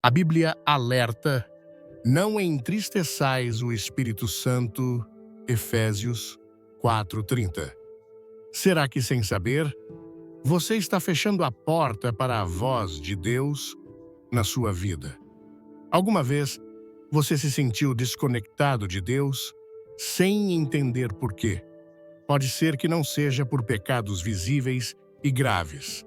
A Bíblia alerta: não entristeçais o Espírito Santo, Efésios 4:30. Será que, sem saber, você está fechando a porta para a voz de Deus na sua vida? Alguma vez você se sentiu desconectado de Deus sem entender por quê? Pode ser que não seja por pecados visíveis e graves,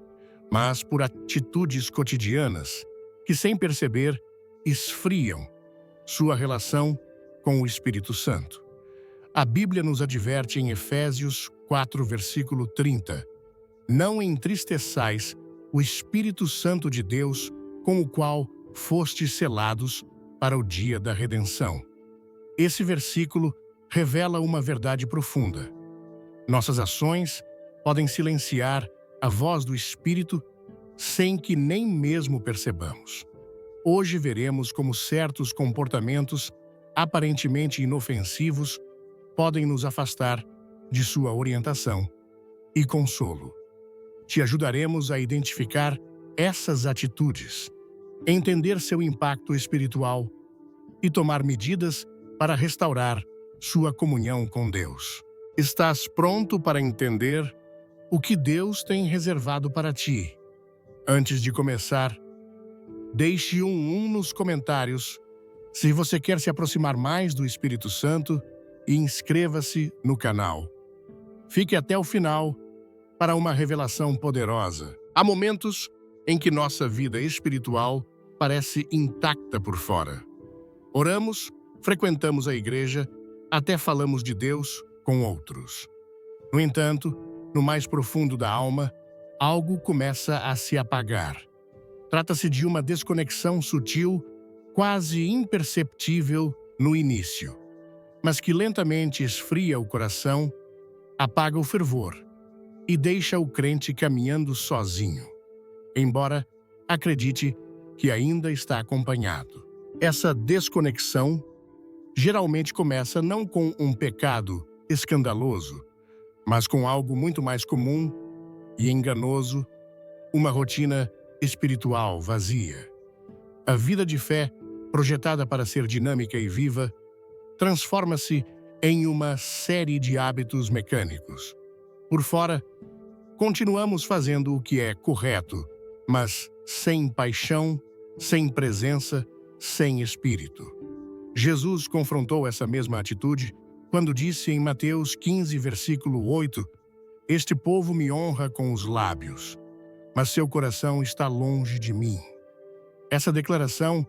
mas por atitudes cotidianas que, sem perceber, esfriam sua relação com o Espírito Santo. A Bíblia nos adverte em Efésios 4, versículo 30. Não entristeçais o Espírito Santo de Deus, com o qual fostes selados para o dia da redenção. Esse versículo revela uma verdade profunda. Nossas ações podem silenciar a voz do Espírito sem que nem mesmo percebamos. Hoje veremos como certos comportamentos aparentemente inofensivos podem nos afastar de sua orientação e consolo. Te ajudaremos a identificar essas atitudes, entender seu impacto espiritual e tomar medidas para restaurar sua comunhão com Deus. Estás pronto para entender o que Deus tem reservado para ti? Antes de começar, deixe um nos comentários se você quer se aproximar mais do Espírito Santo e inscreva-se no canal. Fique até o final para uma revelação poderosa. Há momentos em que nossa vida espiritual parece intacta por fora. Oramos, frequentamos a igreja, até falamos de Deus com outros. No entanto, no mais profundo da alma, algo começa a se apagar. Trata-se de uma desconexão sutil, quase imperceptível no início, mas que lentamente esfria o coração, apaga o fervor e deixa o crente caminhando sozinho, embora acredite que ainda está acompanhado. Essa desconexão geralmente começa não com um pecado escandaloso, mas com algo muito mais comum e enganoso, uma rotina espiritual vazia. A vida de fé, projetada para ser dinâmica e viva, transforma-se em uma série de hábitos mecânicos. Por fora, continuamos fazendo o que é correto, mas sem paixão, sem presença, sem espírito. Jesus confrontou essa mesma atitude quando disse em Mateus 15, versículo 8, "Este povo me honra com os lábios, mas seu coração está longe de mim." Essa declaração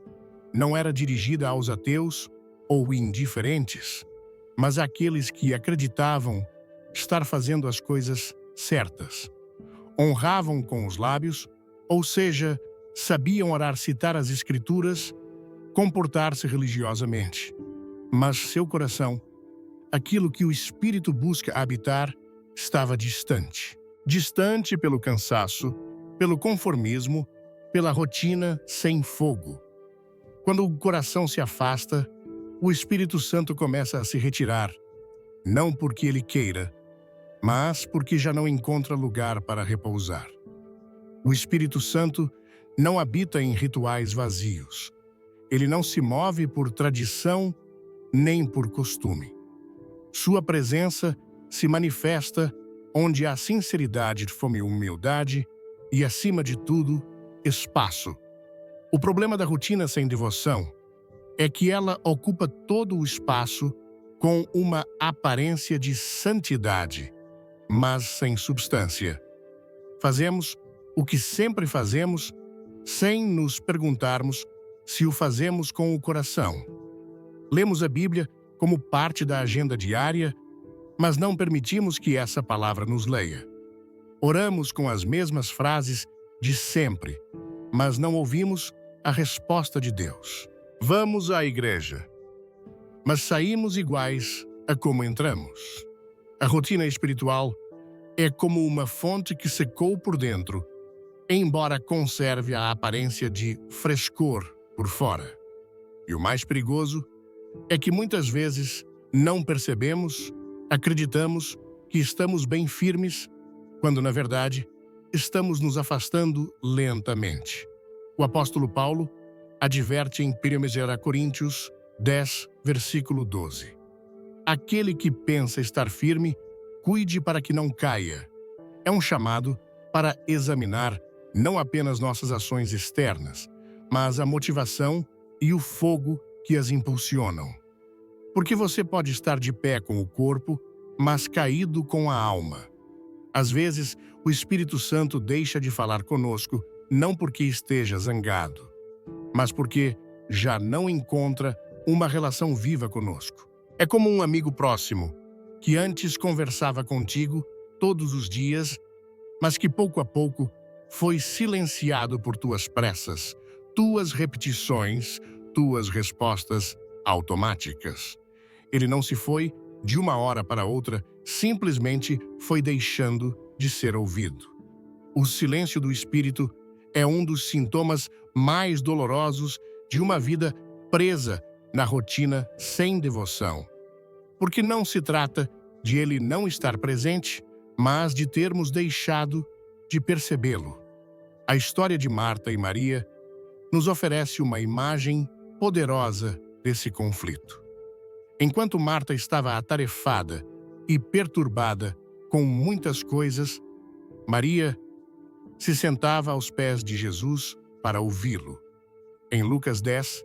não era dirigida aos ateus ou indiferentes, mas àqueles que acreditavam estar fazendo as coisas certas. Honravam com os lábios, ou seja, sabiam orar, citar as Escrituras, comportar-se religiosamente. Mas seu coração, aquilo que o Espírito busca habitar, estava distante. Distante pelo cansaço, pelo conformismo, pela rotina sem fogo. Quando o coração se afasta, o Espírito Santo começa a se retirar, não porque ele queira, mas porque já não encontra lugar para repousar. O Espírito Santo não habita em rituais vazios. Ele não se move por tradição nem por costume. Sua presença se manifesta onde há sinceridade, fome e humildade e, acima de tudo, espaço. O problema da rotina sem devoção é que ela ocupa todo o espaço com uma aparência de santidade, mas sem substância. Fazemos o que sempre fazemos sem nos perguntarmos se o fazemos com o coração. Lemos a Bíblia como parte da agenda diária, mas não permitimos que essa palavra nos leia. Oramos com as mesmas frases de sempre, mas não ouvimos a resposta de Deus. Vamos à igreja, mas saímos iguais a como entramos. A rotina espiritual é como uma fonte que secou por dentro, embora conserve a aparência de frescor por fora. E o mais perigoso é que muitas vezes não percebemos, acreditamos que estamos bem firmes, quando na verdade estamos nos afastando lentamente. O apóstolo Paulo adverte em 1 Coríntios 10, versículo 12. Aquele que pensa estar firme, cuide para que não caia. É um chamado para examinar não apenas nossas ações externas, mas a motivação e o fogo que as impulsionam. Porque você pode estar de pé com o corpo, mas caído com a alma. Às vezes, o Espírito Santo deixa de falar conosco, não porque esteja zangado, mas porque já não encontra uma relação viva conosco. É como um amigo próximo, que antes conversava contigo todos os dias, mas que pouco a pouco foi silenciado por tuas pressas, tuas repetições, tuas respostas automáticas. Ele não se foi de uma hora para outra, simplesmente foi deixando de ser ouvido. O silêncio do Espírito é um dos sintomas mais dolorosos de uma vida presa na rotina sem devoção. Porque não se trata de ele não estar presente, mas de termos deixado de percebê-lo. A história de Marta e Maria nos oferece uma imagem poderosa desse conflito. Enquanto Marta estava atarefada e perturbada com muitas coisas, Maria se sentava aos pés de Jesus para ouvi-lo. Em Lucas 10,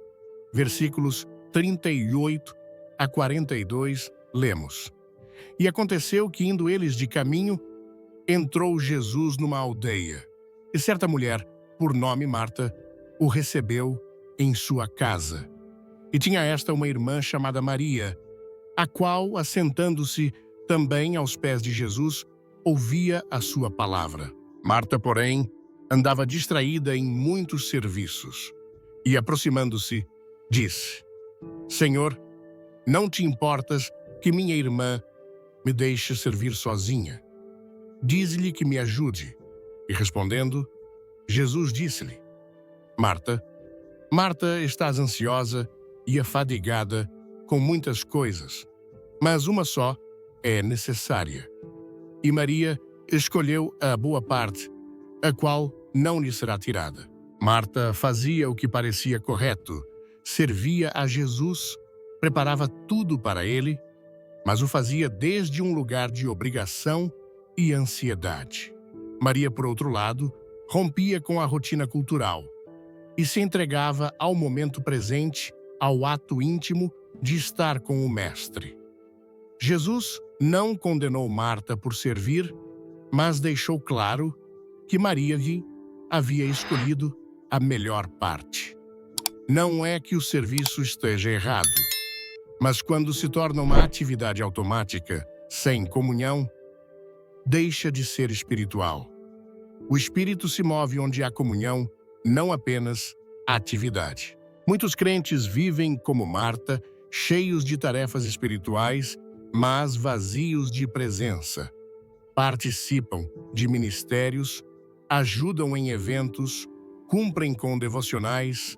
versículos 38 a 42, lemos: E aconteceu que, indo eles de caminho, entrou Jesus numa aldeia, e certa mulher, por nome Marta, o recebeu em sua casa. E tinha esta uma irmã chamada Maria, a qual, assentando-se também aos pés de Jesus, ouvia a sua palavra. Marta, porém, andava distraída em muitos serviços, e, aproximando-se, disse: Senhor, não te importas que minha irmã me deixe servir sozinha? Diz-lhe que me ajude. E respondendo, Jesus disse-lhe: Marta, Marta, estás ansiosa e afadigada com muitas coisas, mas uma só é necessária. E Maria escolheu a boa parte, a qual não lhe será tirada. Marta fazia o que parecia correto, servia a Jesus, preparava tudo para ele, mas o fazia desde um lugar de obrigação e ansiedade. Maria, por outro lado, rompia com a rotina cultural e se entregava ao momento presente, ao ato íntimo de estar com o Mestre. Jesus não condenou Marta por servir, mas deixou claro que Maria havia escolhido a melhor parte. Não é que o serviço esteja errado, mas quando se torna uma atividade automática, sem comunhão, deixa de ser espiritual. O espírito se move onde há comunhão, não apenas atividade. Muitos crentes vivem como Marta, cheios de tarefas espirituais, mas vazios de presença. Participam de ministérios, ajudam em eventos, cumprem com devocionais,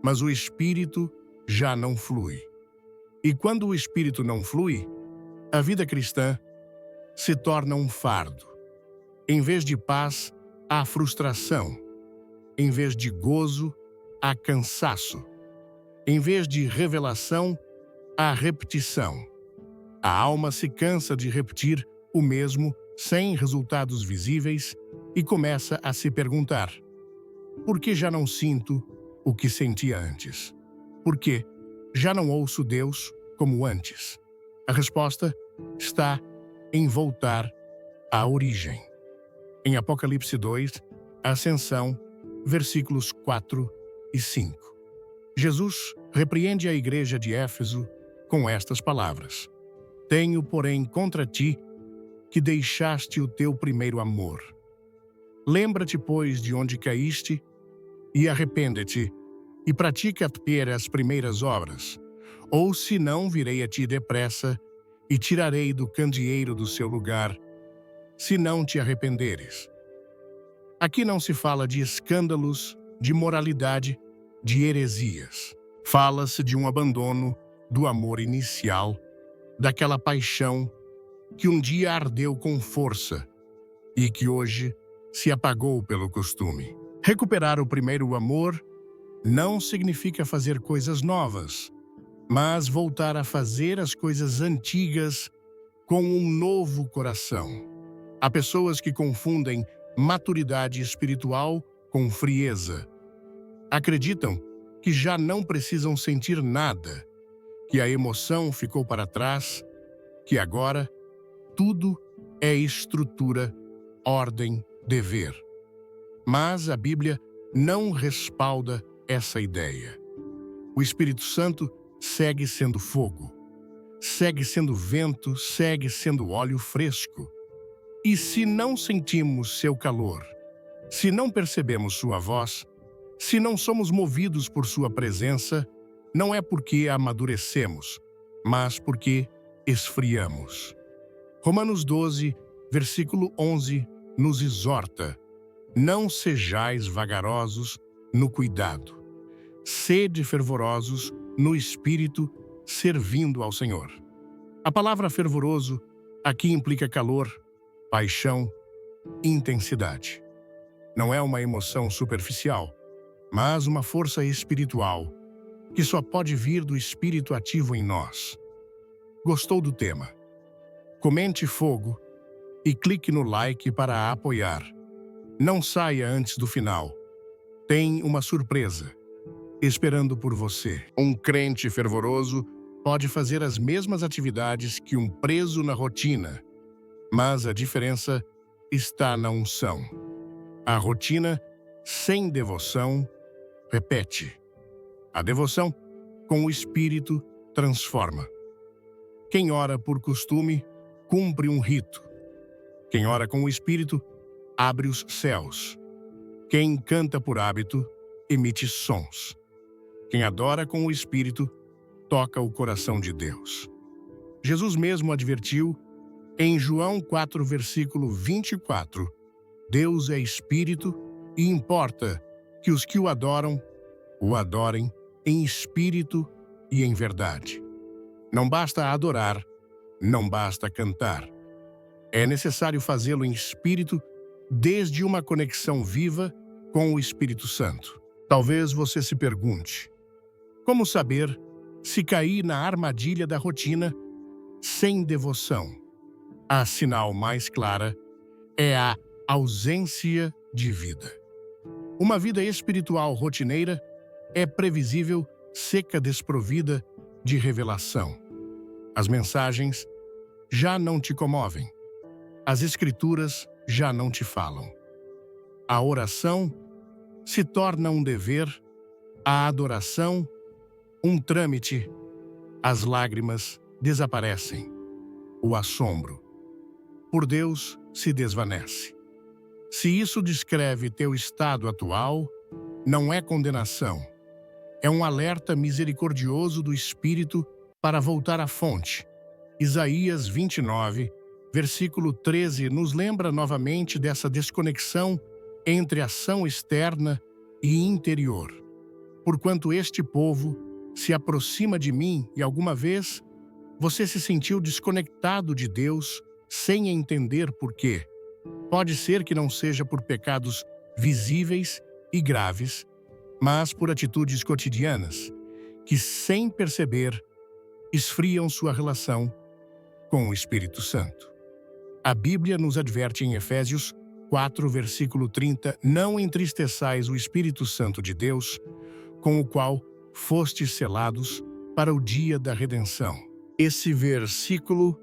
mas o espírito já não flui. E quando o espírito não flui, a vida cristã se torna um fardo. Em vez de paz, há frustração. Em vez de gozo, há cansaço. Em vez de revelação, há repetição. A alma se cansa de repetir o mesmo sem resultados visíveis e começa a se perguntar: por que já não sinto o que sentia antes? Por que já não ouço Deus como antes? A resposta está em voltar à origem. Em Apocalipse 2, Ascensão, versículos 4 e 5. Jesus repreende a igreja de Éfeso com estas palavras: Tenho, porém, contra ti que deixaste o teu primeiro amor. Lembra-te, pois, de onde caíste, e arrepende-te, e pratica as primeiras obras, ou se não virei a ti depressa, e tirarei do candeeiro do seu lugar, se não te arrependeres. Aqui não se fala de escândalos, de moralidade, de heresias. Fala-se de um abandono do amor inicial, daquela paixão que um dia ardeu com força e que hoje se apagou pelo costume. Recuperar o primeiro amor não significa fazer coisas novas, mas voltar a fazer as coisas antigas com um novo coração. Há pessoas que confundem maturidade espiritual com frieza. Acreditam que já não precisam sentir nada, que a emoção ficou para trás, que agora tudo é estrutura, ordem, dever. Mas a Bíblia não respalda essa ideia. O Espírito Santo segue sendo fogo, segue sendo vento, segue sendo óleo fresco. E se não sentimos seu calor, se não percebemos sua voz, se não somos movidos por sua presença, não é porque amadurecemos, mas porque esfriamos. Romanos 12, versículo 11, nos exorta: não sejais vagarosos no cuidado. Sede fervorosos no espírito, servindo ao Senhor. A palavra fervoroso aqui implica calor, paixão, intensidade. Não é uma emoção superficial, mas uma força espiritual que só pode vir do espírito ativo em nós. Gostou do tema? Comente fogo e clique no like para apoiar. Não saia antes do final. Tem uma surpresa esperando por você. Um crente fervoroso pode fazer as mesmas atividades que um preso na rotina, mas a diferença está na unção. A rotina, sem devoção, repete. A devoção, com o Espírito, transforma. Quem ora por costume, cumpre um rito. Quem ora com o Espírito, abre os céus. Quem canta por hábito, emite sons. Quem adora com o Espírito, toca o coração de Deus. Jesus mesmo advertiu, em João 4, versículo 24, Deus é Espírito e importa que os que o adorem em espírito e em verdade. Não basta adorar, não basta cantar. É necessário fazê-lo em espírito, desde uma conexão viva com o Espírito Santo. Talvez você se pergunte: como saber se cair na armadilha da rotina sem devoção? A sinal mais clara é a ausência de vida. Uma vida espiritual rotineira é previsível, seca, desprovida de revelação. As mensagens já não te comovem. As escrituras já não te falam. A oração se torna um dever, a adoração um trâmite, as lágrimas desaparecem, o assombro por Deus se desvanece. Se isso descreve teu estado atual, não é condenação, é um alerta misericordioso do Espírito para voltar à fonte. Isaías 29, versículo 13, nos lembra novamente dessa desconexão entre ação externa e interior. Porquanto este povo se aproxima de mim e alguma vez você se sentiu desconectado de Deus sem entender por quê. Pode ser que não seja por pecados visíveis e graves, mas por atitudes cotidianas que, sem perceber, esfriam sua relação com o Espírito Santo. A Bíblia nos adverte em Efésios 4, versículo 30, não entristeçais o Espírito Santo de Deus, com o qual fostes selados para o dia da redenção. Esse versículo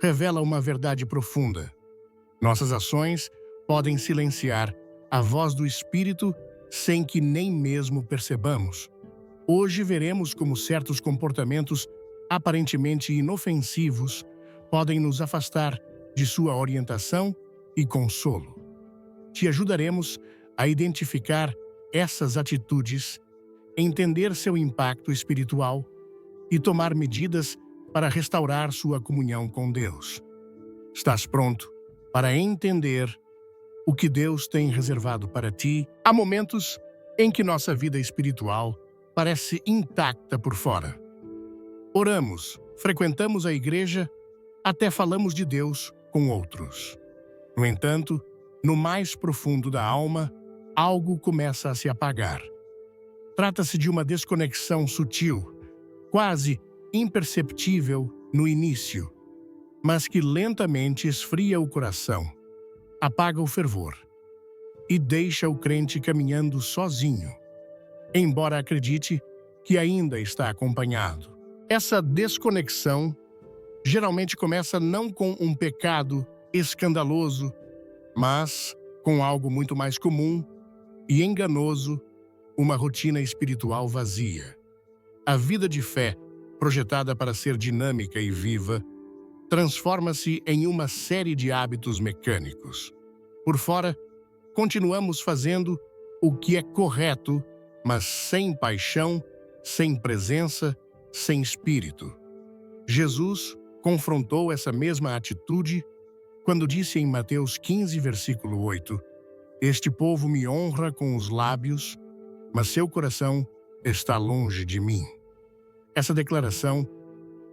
revela uma verdade profunda. Nossas ações podem silenciar a voz do Espírito sem que nem mesmo percebamos. Hoje veremos como certos comportamentos aparentemente inofensivos podem nos afastar de sua orientação e consolo. Te ajudaremos a identificar essas atitudes, entender seu impacto espiritual e tomar medidas para restaurar sua comunhão com Deus. Estás pronto para entender o que Deus tem reservado para ti? Há momentos em que nossa vida espiritual parece intacta por fora. Oramos, frequentamos a igreja, até falamos de Deus com outros. No entanto, no mais profundo da alma, algo começa a se apagar. Trata-se de uma desconexão sutil, quase imperceptível no início, mas que lentamente esfria o coração, apaga o fervor e deixa o crente caminhando sozinho, embora acredite que ainda está acompanhado. Essa desconexão geralmente começa não com um pecado escandaloso, mas com algo muito mais comum e enganoso, uma rotina espiritual vazia. A vida de fé, projetada para ser dinâmica e viva, transforma-se em uma série de hábitos mecânicos. Por fora, continuamos fazendo o que é correto, mas sem paixão, sem presença, sem espírito. Jesus confrontou essa mesma atitude quando disse em Mateus 15, versículo 8, "Este povo me honra com os lábios, mas seu coração está longe de mim." Essa declaração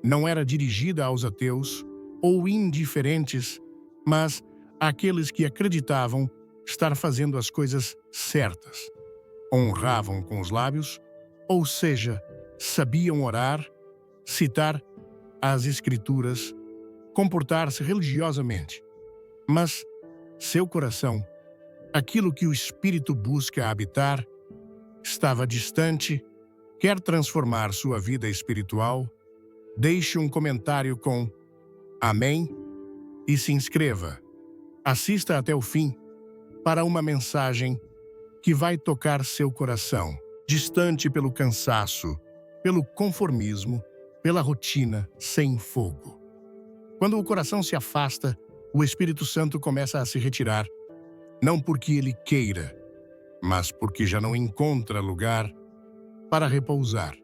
não era dirigida aos ateus ou indiferentes, mas àqueles que acreditavam estar fazendo as coisas certas. Honravam com os lábios, ou seja, sabiam orar, citar as Escrituras, comportar-se religiosamente. Mas seu coração, aquilo que o Espírito busca habitar, estava distante. Quer transformar sua vida espiritual? Deixe um comentário com Amém e se inscreva. Assista até o fim para uma mensagem que vai tocar seu coração, distante pelo cansaço, pelo conformismo, pela rotina sem fogo. Quando o coração se afasta, o Espírito Santo começa a se retirar, não porque ele queira, mas porque já não encontra lugar para repousar.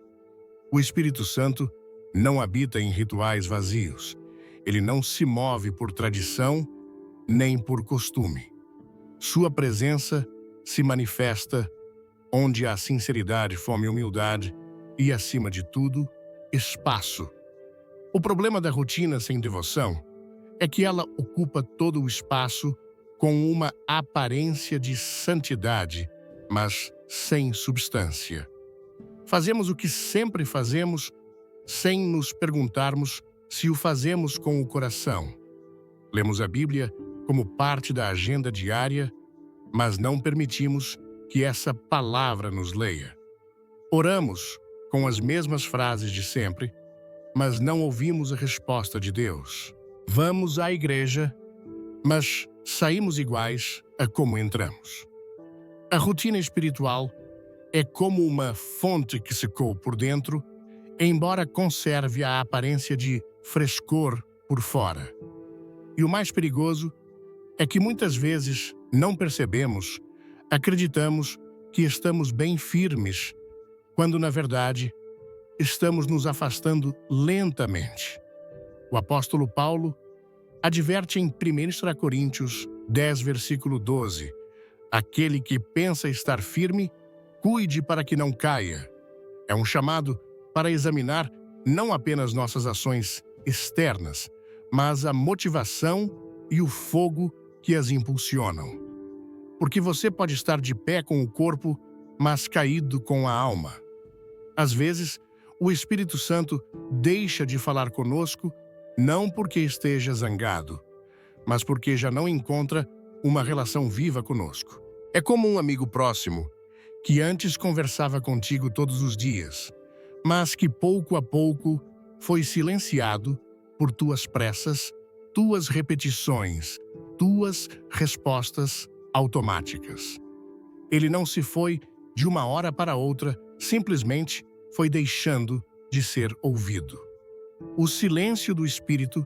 O Espírito Santo não habita em rituais vazios. Ele não se move por tradição nem por costume. Sua presença se manifesta onde há sinceridade, fome e humildade e, acima de tudo, espaço. O problema da rotina sem devoção é que ela ocupa todo o espaço com uma aparência de santidade, mas sem substância. Fazemos o que sempre fazemos sem nos perguntarmos se o fazemos com o coração. Lemos a Bíblia como parte da agenda diária, mas não permitimos que essa palavra nos leia. Oramos com as mesmas frases de sempre, mas não ouvimos a resposta de Deus. Vamos à igreja, mas saímos iguais a como entramos. A rotina espiritual é como uma fonte que secou por dentro, embora conserve a aparência de frescor por fora. E o mais perigoso é que muitas vezes não percebemos, acreditamos que estamos bem firmes, quando na verdade estamos nos afastando lentamente. O apóstolo Paulo adverte em 1 Coríntios 10, versículo 12, "Aquele que pensa estar firme, cuide para que não caia." É um chamado para examinar não apenas nossas ações externas, mas a motivação e o fogo que as impulsionam. Porque você pode estar de pé com o corpo, mas caído com a alma. Às vezes, o Espírito Santo deixa de falar conosco não porque esteja zangado, mas porque já não encontra uma relação viva conosco. É como um amigo próximo que antes conversava contigo todos os dias, mas que pouco a pouco foi silenciado por tuas pressas, tuas repetições, tuas respostas automáticas. Ele não se foi de uma hora para outra, simplesmente foi deixando de ser ouvido. O silêncio do espírito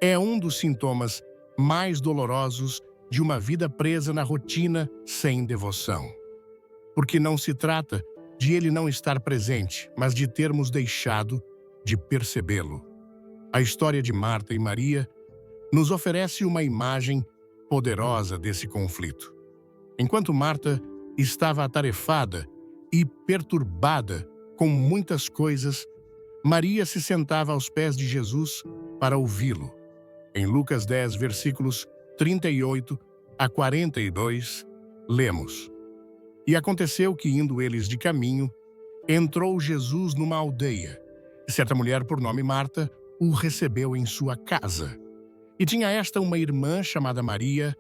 é um dos sintomas mais dolorosos de uma vida presa na rotina sem devoção. Porque não se trata de ele não estar presente, mas de termos deixado de percebê-lo. A história de Marta e Maria nos oferece uma imagem poderosa desse conflito. Enquanto Marta estava atarefada e perturbada com muitas coisas, Maria se sentava aos pés de Jesus para ouvi-lo. Em Lucas 10, versículos 38 a 42, lemos: "E aconteceu que, indo eles de caminho, entrou Jesus numa aldeia, e certa mulher por nome Marta o recebeu em sua casa. E tinha esta uma irmã chamada Maria,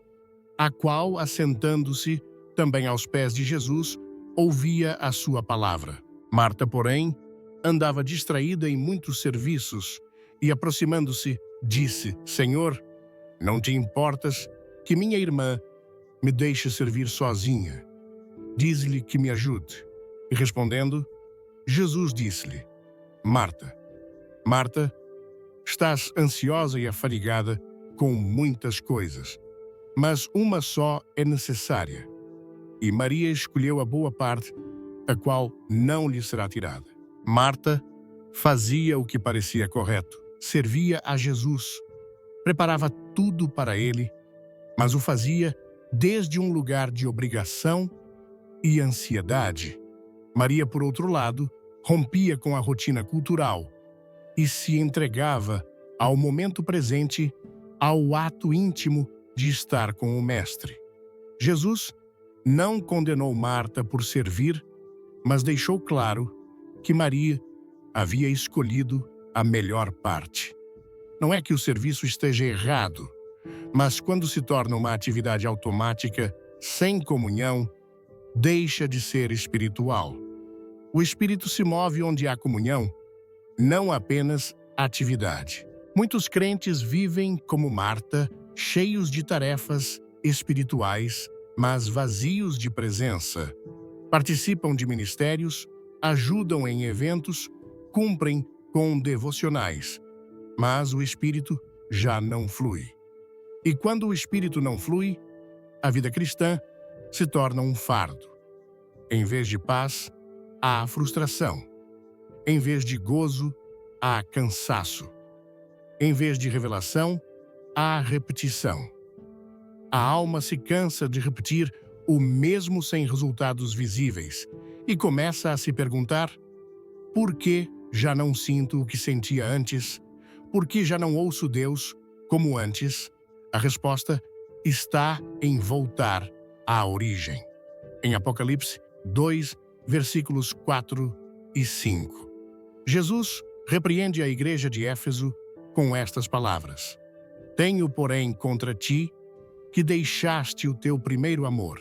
a qual, assentando-se também aos pés de Jesus, ouvia a sua palavra. Marta, porém, andava distraída em muitos serviços e, aproximando-se, disse: Senhor, não te importas que minha irmã me deixe servir sozinha? Diz-lhe que me ajude. E respondendo, Jesus disse-lhe: Marta, Marta, estás ansiosa e afadigada com muitas coisas, mas uma só é necessária. E Maria escolheu a boa parte, a qual não lhe será tirada. Marta fazia o que parecia correto, servia a Jesus, preparava tudo para ele, mas o fazia desde um lugar de obrigação e ansiedade. Maria, por outro lado, rompia com a rotina cultural e se entregava ao momento presente, ao ato íntimo de estar com o Mestre. Jesus não condenou Marta por servir, mas deixou claro que Maria havia escolhido a melhor parte. Não é que o serviço esteja errado, mas quando se torna uma atividade automática, sem comunhão, deixa de ser espiritual. O espírito se move onde há comunhão, não apenas atividade. Muitos crentes vivem como Marta, cheios de tarefas espirituais, mas vazios de presença. Participam de ministérios, ajudam em eventos, cumprem com devocionais, mas o espírito já não flui. E quando o espírito não flui, a vida cristã se torna um fardo. Em vez de paz, há frustração. Em vez de gozo, há cansaço. Em vez de revelação, há repetição. A alma se cansa de repetir o mesmo sem resultados visíveis e começa a se perguntar: por que já não sinto o que sentia antes? Por que já não ouço Deus como antes? A resposta está em voltar à origem. Em Apocalipse 2, versículos 4 e 5. Jesus repreende a igreja de Éfeso com estas palavras: Tenho, porém, contra ti que deixaste o teu primeiro amor.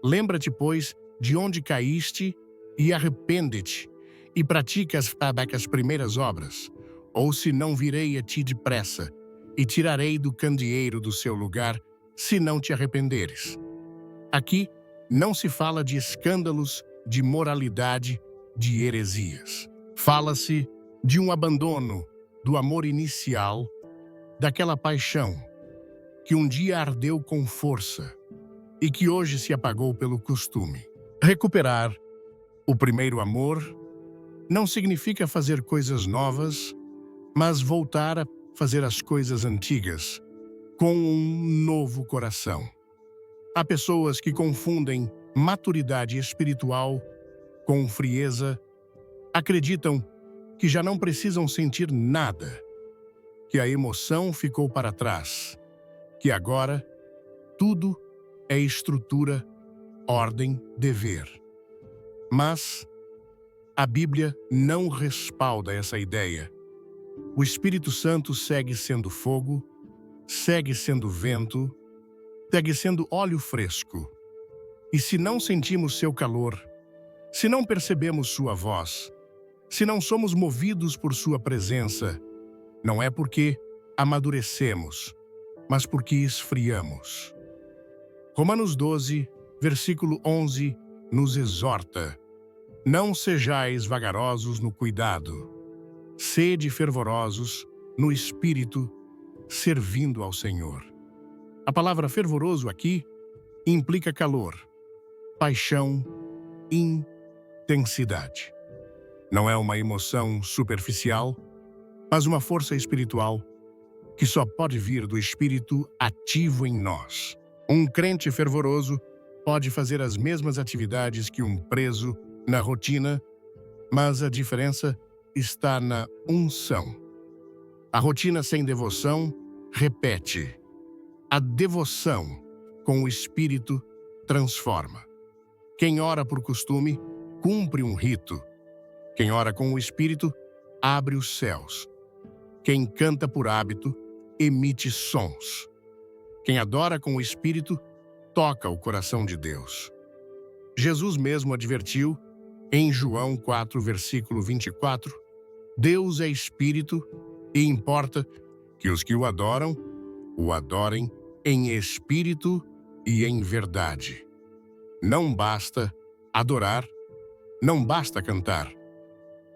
Lembra-te, pois, de onde caíste e arrepende-te e pratica as primeiras obras, ou se não virei a ti depressa e tirarei do candeeiro do seu lugar, se não te arrependeres. Aqui não se fala de escândalos, de moralidade, de heresias. Fala-se de um abandono do amor inicial, daquela paixão que um dia ardeu com força e que hoje se apagou pelo costume. Recuperar o primeiro amor não significa fazer coisas novas, mas voltar a fazer as coisas antigas com um novo coração. Há pessoas que confundem maturidade espiritual com frieza, acreditam que já não precisam sentir nada, que a emoção ficou para trás, que agora tudo é estrutura, ordem, dever. Mas a Bíblia não respalda essa ideia. O Espírito Santo segue sendo fogo, segue sendo vento, segue sendo óleo fresco. E se não sentimos seu calor, se não percebemos sua voz, se não somos movidos por sua presença, não é porque amadurecemos, mas porque esfriamos. Romanos 12, versículo 11, nos exorta: Não sejais vagarosos no cuidado, sede fervorosos no espírito, servindo ao Senhor. A palavra fervoroso aqui implica calor, paixão, intensidade. Não é uma emoção superficial, mas uma força espiritual que só pode vir do Espírito ativo em nós. Um crente fervoroso pode fazer as mesmas atividades que um preso na rotina, mas a diferença está na unção. A rotina sem devoção repete. A devoção com o Espírito transforma. Quem ora por costume cumpre um rito, Quem ora com o Espírito abre os céus. Quem canta por hábito emite sons. Quem adora com o Espírito toca o coração de Deus. Jesus mesmo advertiu, em João 4, versículo 24, Deus é Espírito e importa que os que o adorem em espírito e em verdade. Não basta adorar, não basta cantar.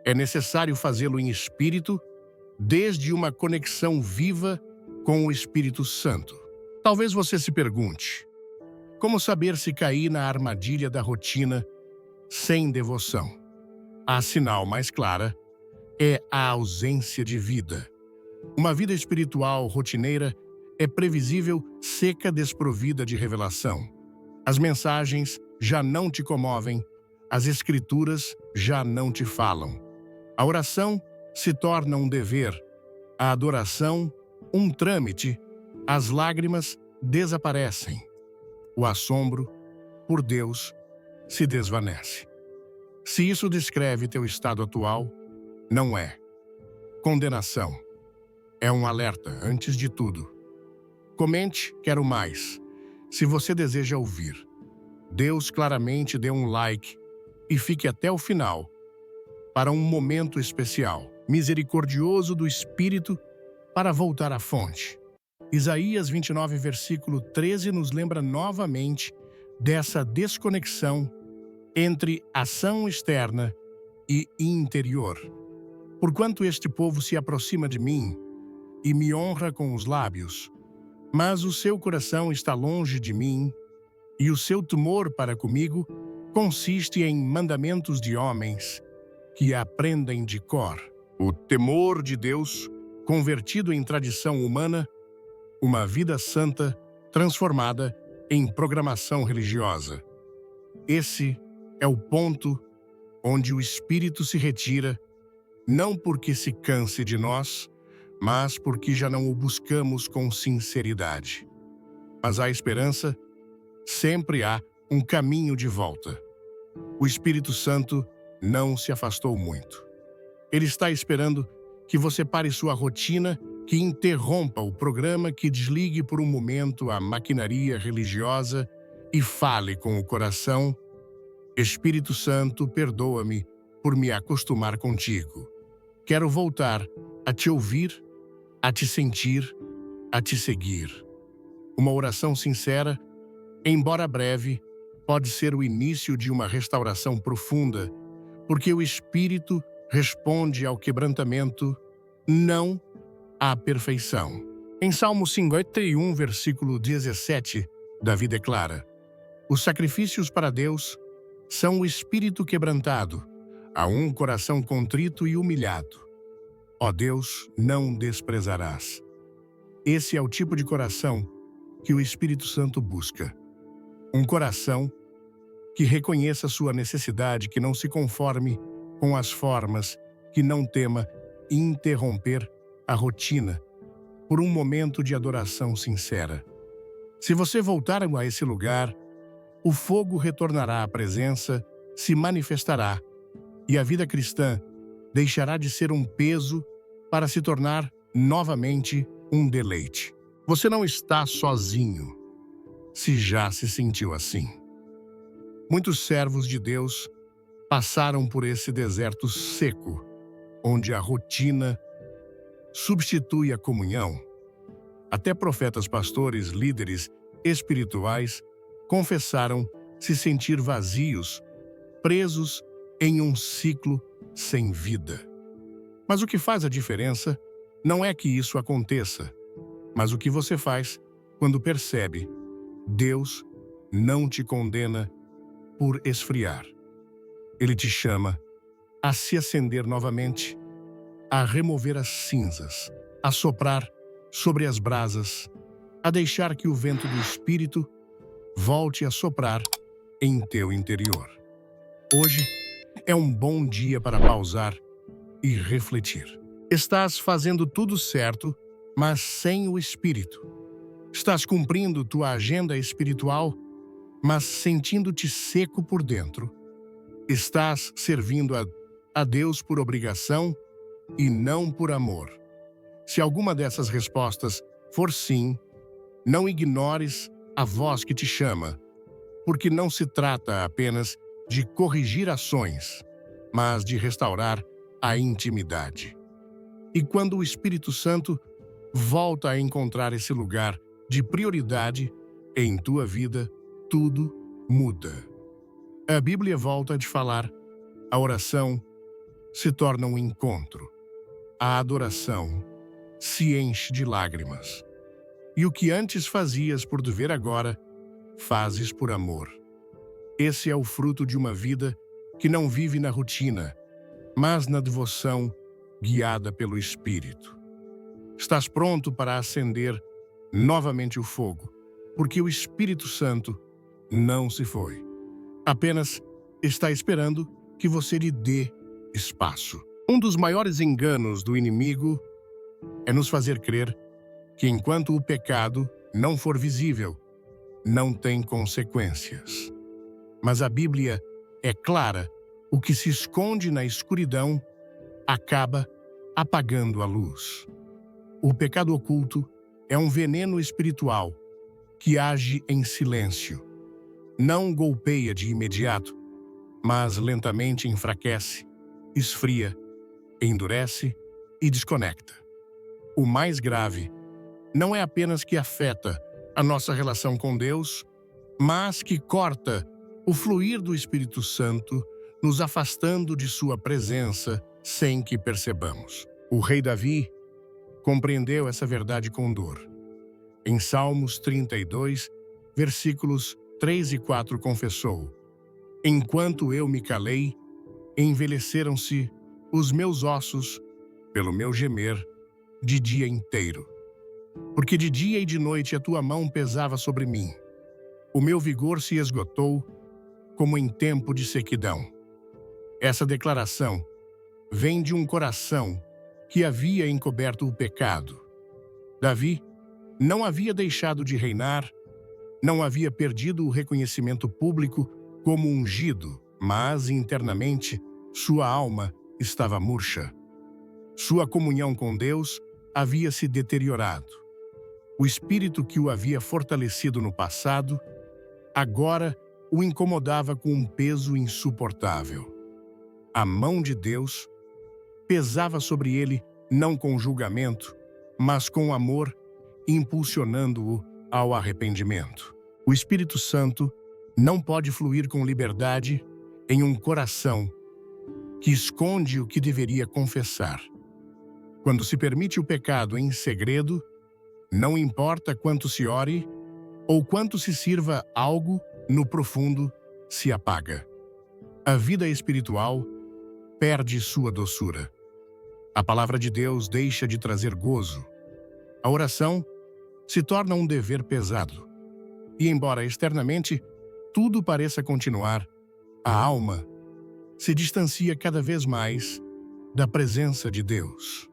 É necessário fazê-lo em espírito, desde uma conexão viva com o Espírito Santo. Talvez você se pergunte, como saber se caí na armadilha da rotina sem devoção? A sinal mais clara é a ausência de vida. Uma vida espiritual rotineira é previsível, seca, desprovida de revelação. As mensagens já não te comovem, as escrituras já não te falam. A oração se torna um dever, a adoração um trâmite, as lágrimas desaparecem. O assombro por Deus se desvanece. Se isso descreve teu estado atual, não é condenação. É um alerta, antes de tudo. Comente, quero mais. Se você deseja ouvir. Deus claramente dê um like e fique até o final para um momento especial, misericordioso do Espírito para voltar à fonte. Isaías 29, versículo 13 nos lembra novamente dessa desconexão entre ação externa e interior. Porquanto este povo se aproxima de mim e me honra com os lábios, mas o seu coração está longe de mim, e o seu temor para comigo consiste em mandamentos de homens que aprendem de cor. O temor de Deus, convertido em tradição humana, uma vida santa transformada em programação religiosa. Esse é o ponto onde o Espírito se retira, não porque se canse de nós, mas porque já não o buscamos com sinceridade. Mas há esperança, sempre há um caminho de volta. O Espírito Santo não se afastou muito. Ele está esperando que você pare sua rotina, que interrompa o programa, que desligue por um momento a maquinaria religiosa e fale com o coração: Espírito Santo, perdoa-me por me acostumar contigo. Quero voltar a te ouvir, a te sentir, a te seguir. Uma oração sincera, embora breve, pode ser o início de uma restauração profunda, porque o Espírito responde ao quebrantamento, não à perfeição. Em Salmo 51, versículo 17, Davi declara: os sacrifícios para Deus são o espírito quebrantado, a um coração contrito e humilhado. Ó Deus, não desprezarás. Esse é o tipo de coração que o Espírito Santo busca. Um coração que reconheça sua necessidade, que não se conforme com as formas, que não tema interromper a rotina por um momento de adoração sincera. Se você voltar a esse lugar, o fogo retornará à presença, se manifestará, e a vida cristã deixará de ser um peso para se tornar novamente um deleite. Você não está sozinho, se já se sentiu assim. Muitos servos de Deus passaram por esse deserto seco, onde a rotina substitui a comunhão. Até profetas, pastores, líderes espirituais confessaram se sentir vazios, presos em um ciclo sem vida. Mas o que faz a diferença não é que isso aconteça, mas o que você faz quando percebe: Deus não te condena por esfriar. Ele te chama a se acender novamente, a remover as cinzas, a soprar sobre as brasas, a deixar que o vento do Espírito volte a soprar em teu interior. Hoje é um bom dia para pausar e refletir. Estás fazendo tudo certo, mas sem o Espírito. Estás cumprindo tua agenda espiritual, mas sentindo-te seco por dentro. Estás servindo a a Deus por obrigação e não por amor? Se alguma dessas respostas for sim, não ignores a voz que te chama, porque não se trata apenas de corrigir ações, mas de restaurar a intimidade. E quando o Espírito Santo volta a encontrar esse lugar de prioridade em tua vida, tudo muda. A Bíblia volta a te falar: a oração se torna um encontro. A adoração se enche de lágrimas. E o que antes fazias por dever agora, fazes por amor. Esse é o fruto de uma vida que não vive na rotina, mas na devoção guiada pelo Espírito. Estás pronto para acender novamente o fogo, porque o Espírito Santo não se foi. Apenas está esperando que você lhe dê espaço. Um dos maiores enganos do inimigo é nos fazer crer que enquanto o pecado não for visível, não tem consequências. Mas a Bíblia é clara: o que se esconde na escuridão acaba apagando a luz. O pecado oculto é um veneno espiritual que age em silêncio. Não golpeia de imediato, mas lentamente enfraquece, esfria, endurece e desconecta. O mais grave não é apenas que afeta a nossa relação com Deus, mas que corta o fluir do Espírito Santo, nos afastando de sua presença sem que percebamos. O rei Davi compreendeu essa verdade com dor. Em Salmos 32, versículos 3 e 4, confessou: enquanto eu me calei, envelheceram-se os meus ossos pelo meu gemer de dia inteiro. Porque de dia e de noite a tua mão pesava sobre mim. O meu vigor se esgotou como em tempo de sequidão. Essa declaração vem de um coração que havia encoberto o pecado. Davi não havia deixado de reinar, não havia perdido o reconhecimento público como ungido, mas internamente sua alma estava murcha. Sua comunhão com Deus havia se deteriorado. O espírito que o havia fortalecido no passado, agora o incomodava com um peso insuportável. A mão de Deus pesava sobre ele não com julgamento, mas com amor, impulsionando-o ao arrependimento. O Espírito Santo não pode fluir com liberdade em um coração que esconde o que deveria confessar. Quando se permite o pecado em segredo, não importa quanto se ore ou quanto se sirva algo, no profundo se apaga. A vida espiritual perde sua doçura. A palavra de Deus deixa de trazer gozo. A oração se torna um dever pesado. E embora externamente tudo pareça continuar, a alma se distancia cada vez mais da presença de Deus.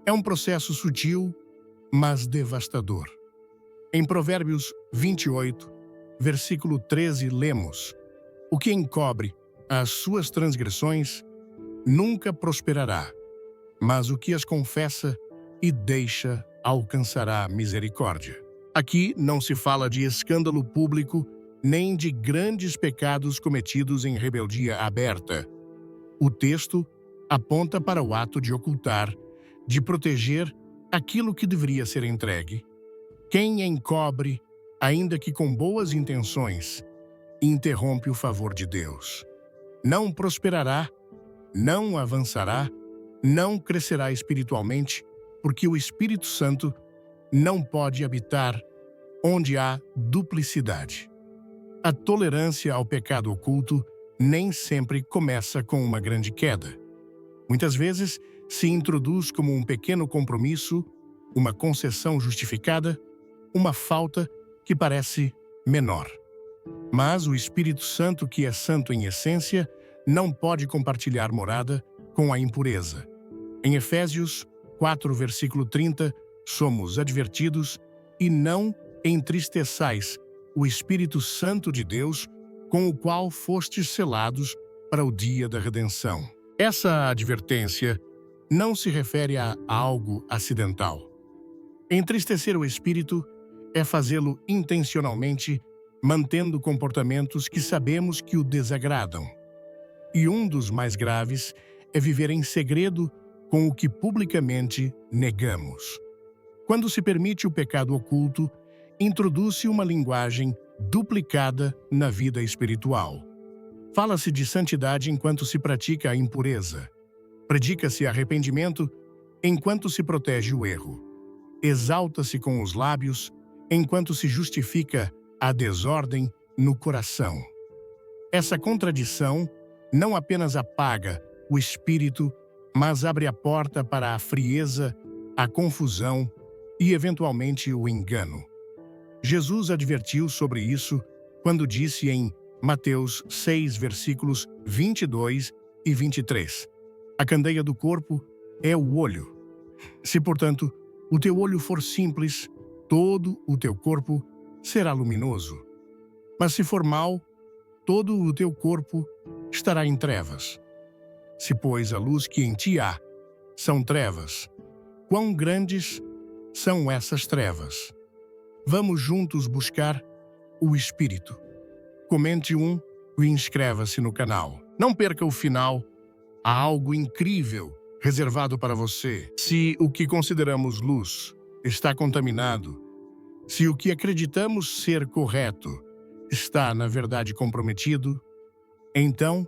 É um processo sutil, mas devastador. Em Provérbios 28, versículo 13, lemos: o que encobre as suas transgressões nunca prosperará, mas o que as confessa e deixa alcançará misericórdia. Aqui não se fala de escândalo público nem de grandes pecados cometidos em rebeldia aberta. O texto aponta para o ato de ocultar, de proteger aquilo que deveria ser entregue. Quem encobre, ainda que com boas intenções, interrompe o favor de Deus. Não prosperará, não avançará, não crescerá espiritualmente, porque o Espírito Santo não pode habitar onde há duplicidade. A tolerância ao pecado oculto nem sempre começa com uma grande queda. Muitas vezes se introduz como um pequeno compromisso, uma concessão justificada, uma falta que parece menor. Mas o Espírito Santo, que é santo em essência, não pode compartilhar morada com a impureza. Em Efésios 4, versículo 30, somos advertidos: e não entristeçais o Espírito Santo de Deus, com o qual fostes selados para o dia da redenção. Essa advertência não se refere a algo acidental. Entristecer o espírito é fazê-lo intencionalmente, mantendo comportamentos que sabemos que o desagradam. E um dos mais graves é viver em segredo com o que publicamente negamos. Quando se permite o pecado oculto, introduz-se uma linguagem duplicada na vida espiritual. Fala-se de santidade enquanto se pratica a impureza. Predica-se arrependimento enquanto se protege o erro. Exalta-se com os lábios enquanto se justifica a desordem no coração. Essa contradição não apenas apaga o espírito, mas abre a porta para a frieza, a confusão e, eventualmente, o engano. Jesus advertiu sobre isso quando disse em Mateus 6, versículos 22 e 23: A candeia do corpo é o olho. Se, portanto, o teu olho for simples, todo o teu corpo será luminoso. Mas se for mau, todo o teu corpo estará em trevas. Se, pois, a luz que em ti há são trevas, quão grandes são essas trevas? Vamos juntos buscar o Espírito. Comente e inscreva-se no canal. Não perca o final. Há algo incrível reservado para você. Se o que consideramos luz está contaminado, se o que acreditamos ser correto está, na verdade, comprometido, então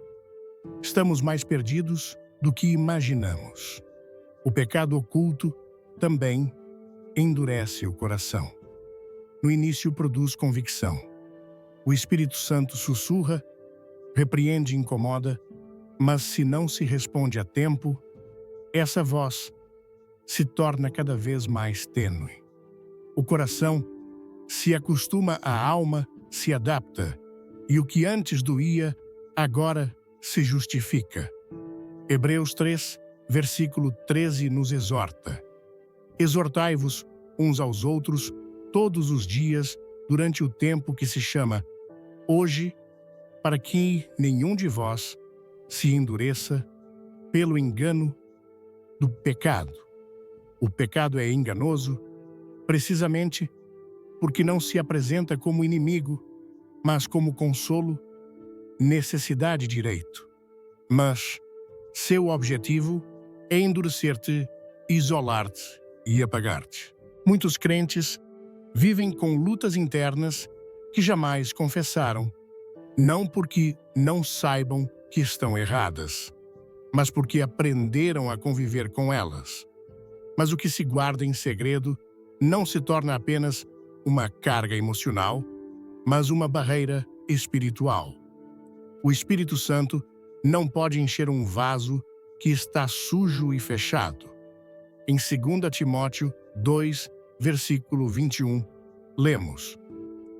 estamos mais perdidos do que imaginamos. O pecado oculto também endurece o coração. No início produz convicção. O Espírito Santo sussurra, repreende e incomoda, mas se não se responde a tempo, essa voz se torna cada vez mais tênue. O coração se acostuma, a alma se adapta, e o que antes doía, agora se justifica. Hebreus 3, versículo 13 nos exorta: Exortai-vos uns aos outros todos os dias durante o tempo que se chama hoje, para que nenhum de vós se endureça pelo engano do pecado. O pecado é enganoso precisamente porque não se apresenta como inimigo, mas como consolo, necessidade e direito. Mas seu objetivo é endurecer-te, isolar-te e apagar-te. Muitos crentes vivem com lutas internas que jamais confessaram, não porque não saibam que estão erradas, mas porque aprenderam a conviver com elas. Mas o que se guarda em segredo não se torna apenas uma carga emocional, mas uma barreira espiritual. O Espírito Santo não pode encher um vaso que está sujo e fechado. Em 2 Timóteo 2, versículo 21, lemos: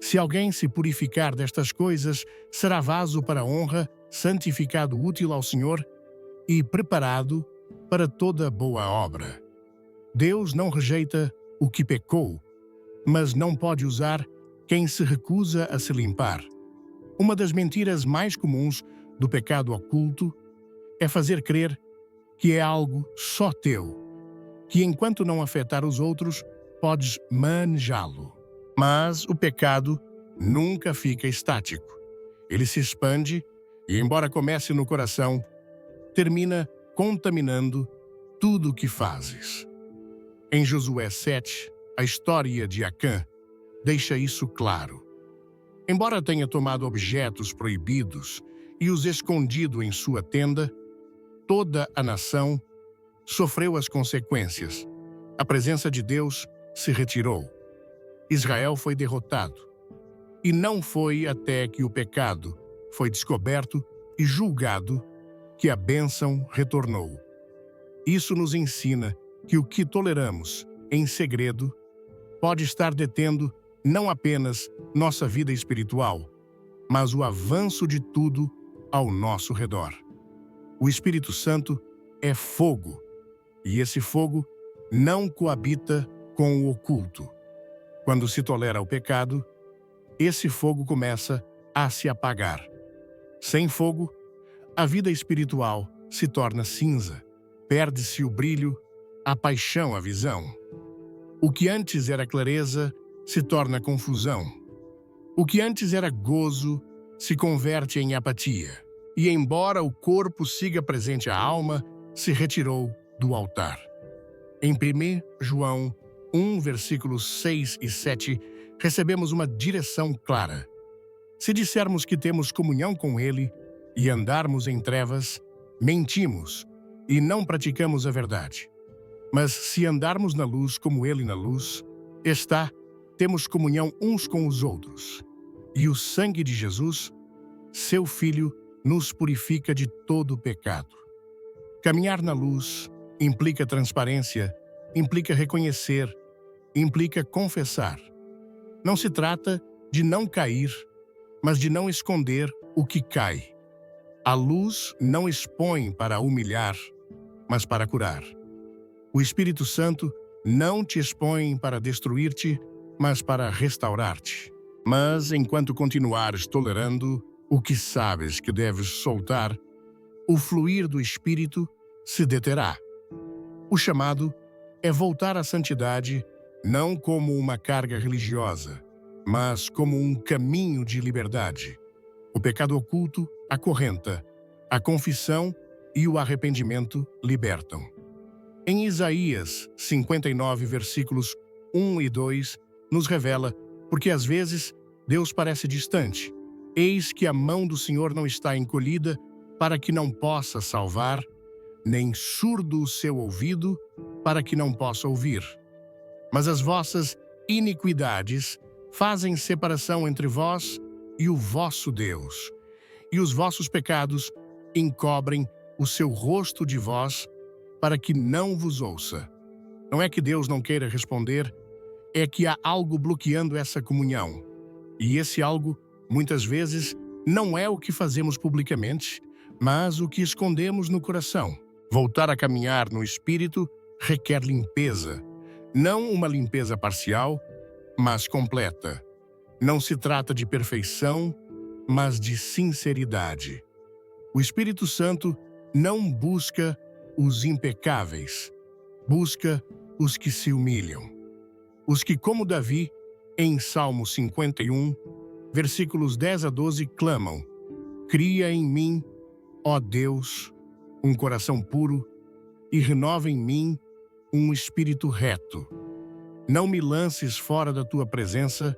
Se alguém se purificar destas coisas, será vaso para honra, santificado, útil ao Senhor e preparado para toda boa obra. Deus não rejeita o que pecou, mas não pode usar quem se recusa a se limpar. Uma das mentiras mais comuns do pecado oculto é fazer crer que é algo só teu, que enquanto não afetar os outros, podes manejá-lo. Mas o pecado nunca fica estático. Ele se expande e, embora comece no coração, termina contaminando tudo o que fazes. Em Josué 7, a história de Acã deixa isso claro. Embora tenha tomado objetos proibidos e os escondido em sua tenda, toda a nação sofreu as consequências. A presença de Deus se retirou. Israel foi derrotado. E não foi até que o pecado foi descoberto e julgado que a bênção retornou. Isso nos ensina que o que toleramos em segredo pode estar detendo não apenas nossa vida espiritual, mas o avanço de tudo ao nosso redor. O Espírito Santo é fogo, e esse fogo não coabita com o oculto. Quando se tolera o pecado, esse fogo começa a se apagar. Sem fogo, a vida espiritual se torna cinza, perde-se o brilho, a paixão, a visão. O que antes era clareza se torna confusão. O que antes era gozo se converte em apatia. E embora o corpo siga presente, a alma se retirou do altar. Em 1 João 1, versículos 6 e 7, recebemos uma direção clara. Se dissermos que temos comunhão com Ele e andarmos em trevas, mentimos e não praticamos a verdade. Mas se andarmos na luz como Ele na luz está, temos comunhão uns com os outros. E o sangue de Jesus, seu Filho, nos purifica de todo o pecado. Caminhar na luz implica transparência, implica reconhecer, implica confessar. Não se trata de não cair, mas de não esconder o que cai. A luz não expõe para humilhar, mas para curar. O Espírito Santo não te expõe para destruir-te, mas para restaurar-te. Mas enquanto continuares tolerando o que sabes que deves soltar, o fluir do Espírito se deterá. O chamado é voltar à santidade não como uma carga religiosa, mas como um caminho de liberdade. O pecado oculto acorrenta, a confissão e o arrependimento libertam. Em Isaías 59, versículos 1 e 2, nos revela porque às vezes Deus parece distante. Eis que a mão do Senhor não está encolhida para que não possa salvar, nem surdo o seu ouvido para que não possa ouvir. Mas as vossas iniquidades fazem separação entre vós e o vosso Deus, e os vossos pecados encobrem o seu rosto de vós para que não vos ouça. Não é que Deus não queira responder, é que há algo bloqueando essa comunhão. E esse algo, muitas vezes, não é o que fazemos publicamente, mas o que escondemos no coração. Voltar a caminhar no Espírito requer limpeza. Não uma limpeza parcial, mas completa. Não se trata de perfeição, mas de sinceridade. O Espírito Santo não busca os impecáveis, busca os que se humilham. Os que, como Davi, em Salmo 51, versículos 10 a 12, clamam: Cria em mim, ó Deus, um coração puro e renova em mim um espírito reto. Não me lances fora da tua presença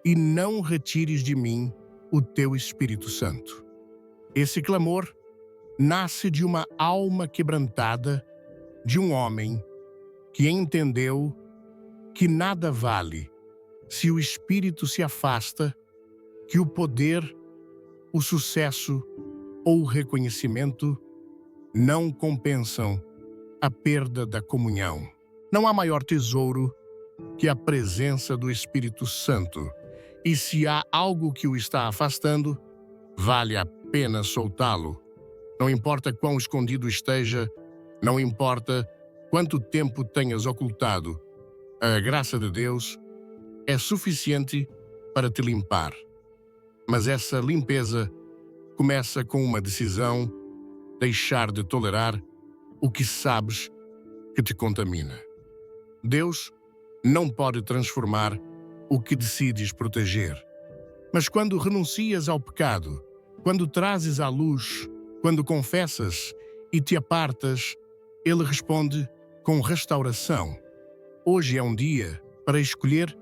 e não retires de mim o teu Espírito Santo. Esse clamor nasce de uma alma quebrantada, de um homem que entendeu que nada vale se o Espírito se afasta, que o poder, o sucesso ou o reconhecimento não compensam a perda da comunhão. Não há maior tesouro que a presença do Espírito Santo, e se há algo que o está afastando, vale a pena soltá-lo. Não importa quão escondido esteja, não importa quanto tempo tenhas ocultado, a graça de Deus é suficiente para te limpar. Mas essa limpeza começa com uma decisão: deixar de tolerar o que sabes que te contamina. Deus não pode transformar o que decides proteger. Mas quando renuncias ao pecado, quando trazes à luz, quando confessas e te apartas, Ele responde com restauração. Hoje é um dia para escolher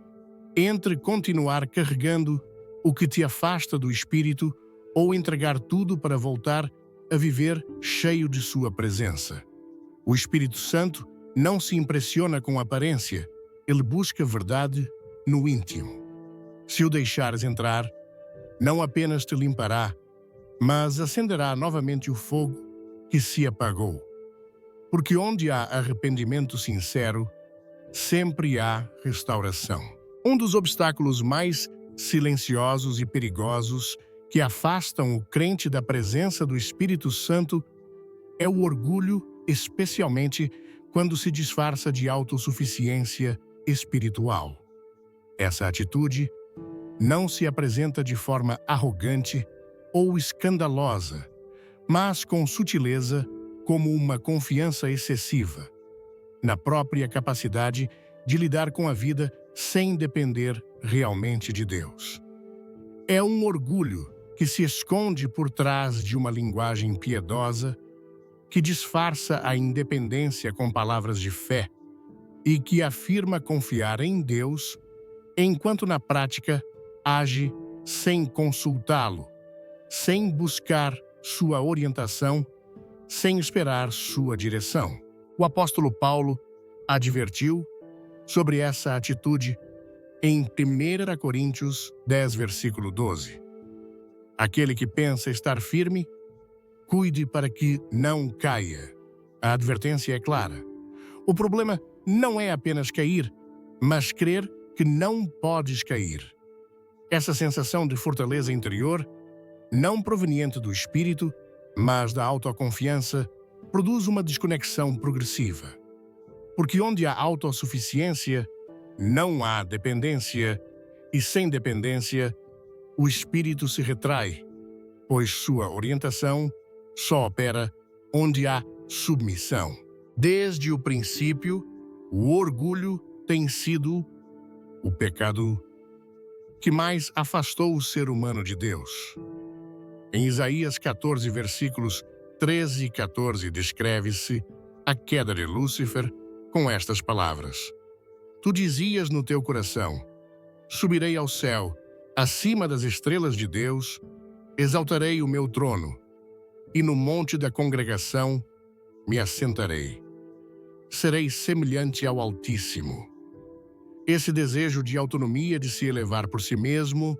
entre continuar carregando o que te afasta do Espírito ou entregar tudo para voltar a viver cheio de sua presença. O Espírito Santo não se impressiona com a aparência, ele busca verdade no íntimo. Se o deixares entrar, não apenas te limpará, mas acenderá novamente o fogo que se apagou. Porque onde há arrependimento sincero, sempre há restauração. Um dos obstáculos mais silenciosos e perigosos que afastam o crente da presença do Espírito Santo é o orgulho, especialmente quando se disfarça de autossuficiência espiritual. Essa atitude não se apresenta de forma arrogante ou escandalosa, mas com sutileza como uma confiança excessiva na própria capacidade de lidar com a vida sem depender realmente de Deus. É um orgulho que se esconde por trás de uma linguagem piedosa, que disfarça a independência com palavras de fé e que afirma confiar em Deus, enquanto na prática age sem consultá-lo, sem buscar sua orientação, sem esperar sua direção. O apóstolo Paulo advertiu sobre essa atitude em 1 Coríntios 10, versículo 12. Aquele que pensa estar firme, cuide para que não caia. A advertência é clara. O problema não é apenas cair, mas crer que não podes cair. Essa sensação de fortaleza interior, não proveniente do espírito, mas da autoconfiança, produz uma desconexão progressiva. Porque onde há autossuficiência, não há dependência, e sem dependência, o espírito se retrai, pois sua orientação só opera onde há submissão. Desde o princípio, o orgulho tem sido o pecado que mais afastou o ser humano de Deus. Em Isaías 14, versículos 13 e 14, descreve-se a queda de Lúcifer com estas palavras: Tu dizias no teu coração: subirei ao céu, acima das estrelas de Deus, exaltarei o meu trono, e no monte da congregação me assentarei. Serei semelhante ao Altíssimo. Esse desejo de autonomia, de se elevar por si mesmo,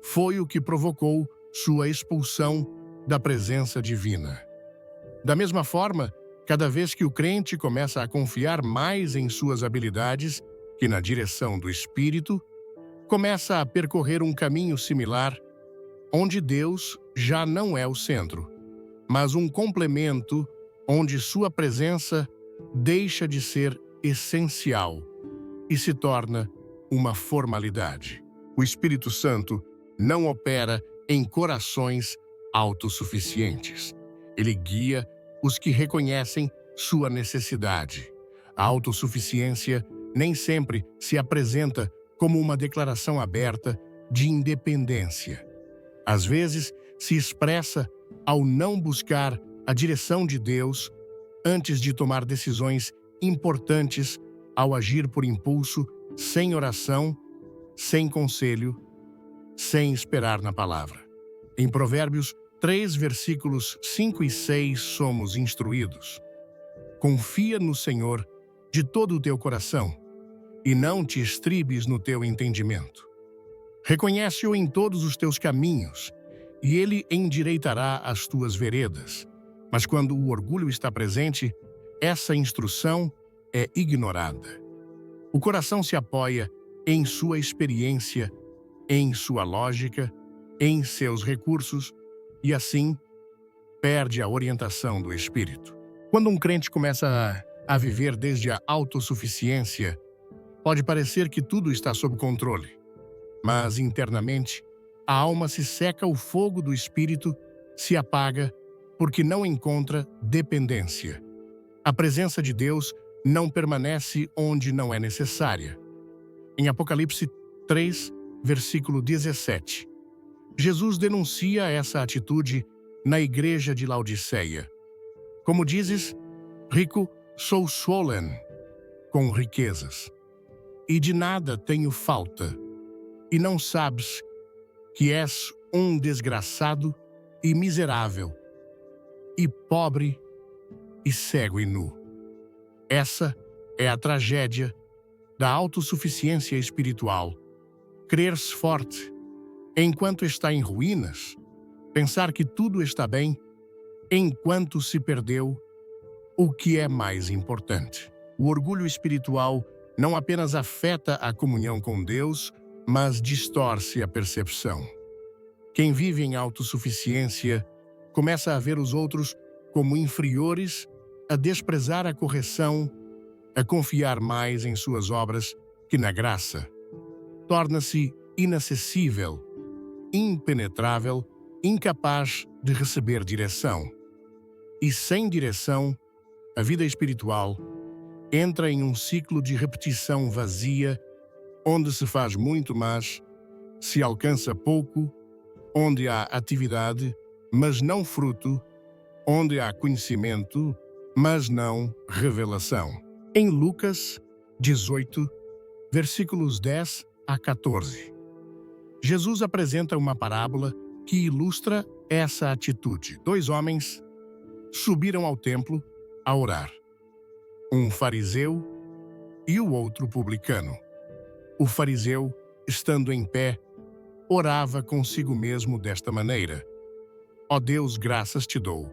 foi o que provocou sua expulsão da presença divina. Da mesma forma, cada vez que o crente começa a confiar mais em suas habilidades que na direção do Espírito, começa a percorrer um caminho similar, onde Deus já não é o centro, mas um complemento onde sua presença deixa de ser essencial e se torna uma formalidade. O Espírito Santo não opera em corações autossuficientes. Ele guia os que reconhecem sua necessidade. A autossuficiência nem sempre se apresenta como uma declaração aberta de independência. Às vezes, se expressa ao não buscar a direção de Deus antes de tomar decisões importantes, ao agir por impulso, sem oração, sem conselho, sem esperar na palavra. Em Provérbios 3, versículos 5 e 6, somos instruídos: confia no Senhor de todo o teu coração e não te estribes no teu entendimento. Reconhece-o em todos os teus caminhos e ele endireitará as tuas veredas. Mas quando o orgulho está presente, essa instrução é ignorada. O coração se apoia em sua experiência, em sua lógica, em seus recursos e, assim, perde a orientação do Espírito. Quando um crente começa a viver desde a autossuficiência, pode parecer que tudo está sob controle, mas internamente a alma se seca, o fogo do Espírito se apaga porque não encontra dependência. A presença de Deus não permanece onde não é necessária. Em Apocalipse 3, versículo 17, Jesus denuncia essa atitude na igreja de Laodiceia. Como dizes, rico sou swollen com riquezas, e de nada tenho falta, e não sabes que és um desgraçado e miserável, e pobre e cego e nu. Essa é a tragédia da autossuficiência espiritual. Crer-se forte enquanto está em ruínas, pensar que tudo está bem enquanto se perdeu o que é mais importante. O orgulho espiritual não apenas afeta a comunhão com Deus, mas distorce a percepção. Quem vive em autossuficiência começa a ver os outros como inferiores, a desprezar a correção, a confiar mais em suas obras que na graça. Torna-se inacessível, impenetrável, incapaz de receber direção. E sem direção, a vida espiritual entra em um ciclo de repetição vazia, onde se faz muito, mas se alcança pouco, onde há atividade, mas não fruto, onde há conhecimento, mas não revelação. Em Lucas 18, versículos 10 a 14, Jesus apresenta uma parábola que ilustra essa atitude. 2 homens subiram ao templo a orar, um fariseu e o outro publicano. O fariseu, estando em pé, orava consigo mesmo desta maneira: Ó Deus, graças te dou,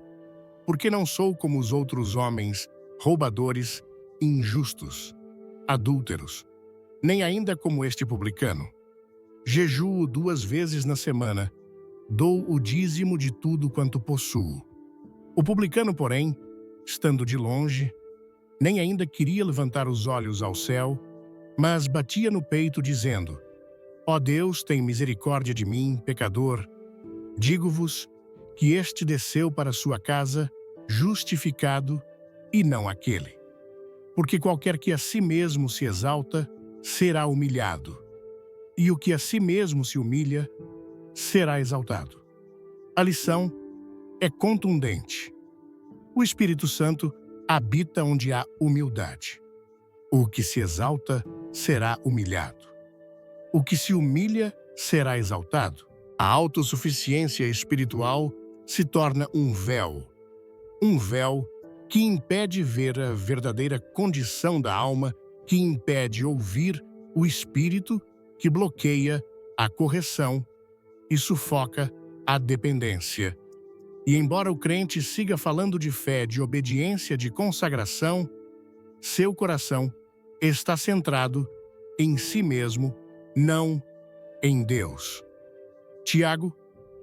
porque não sou como os outros homens, roubadores, injustos, adúlteros, nem ainda como este publicano. Jejuo 2 vezes na semana, dou o dízimo de tudo quanto possuo. O publicano, porém, estando de longe, nem ainda queria levantar os olhos ao céu, mas batia no peito, dizendo: Ó Deus, tem misericórdia de mim, pecador. Digo-vos que este desceu para sua casa justificado e não aquele. Porque qualquer que a si mesmo se exalta, será humilhado, e o que a si mesmo se humilha, será exaltado. A lição é contundente. O Espírito Santo habita onde há humildade. O que se exalta será humilhado. O que se humilha será exaltado. A autossuficiência espiritual se torna um véu que impede ver a verdadeira condição da alma, que impede ouvir o Espírito, que bloqueia a correção e sufoca a dependência. E embora o crente siga falando de fé, de obediência, de consagração, seu coração está centrado em si mesmo, não em Deus. Tiago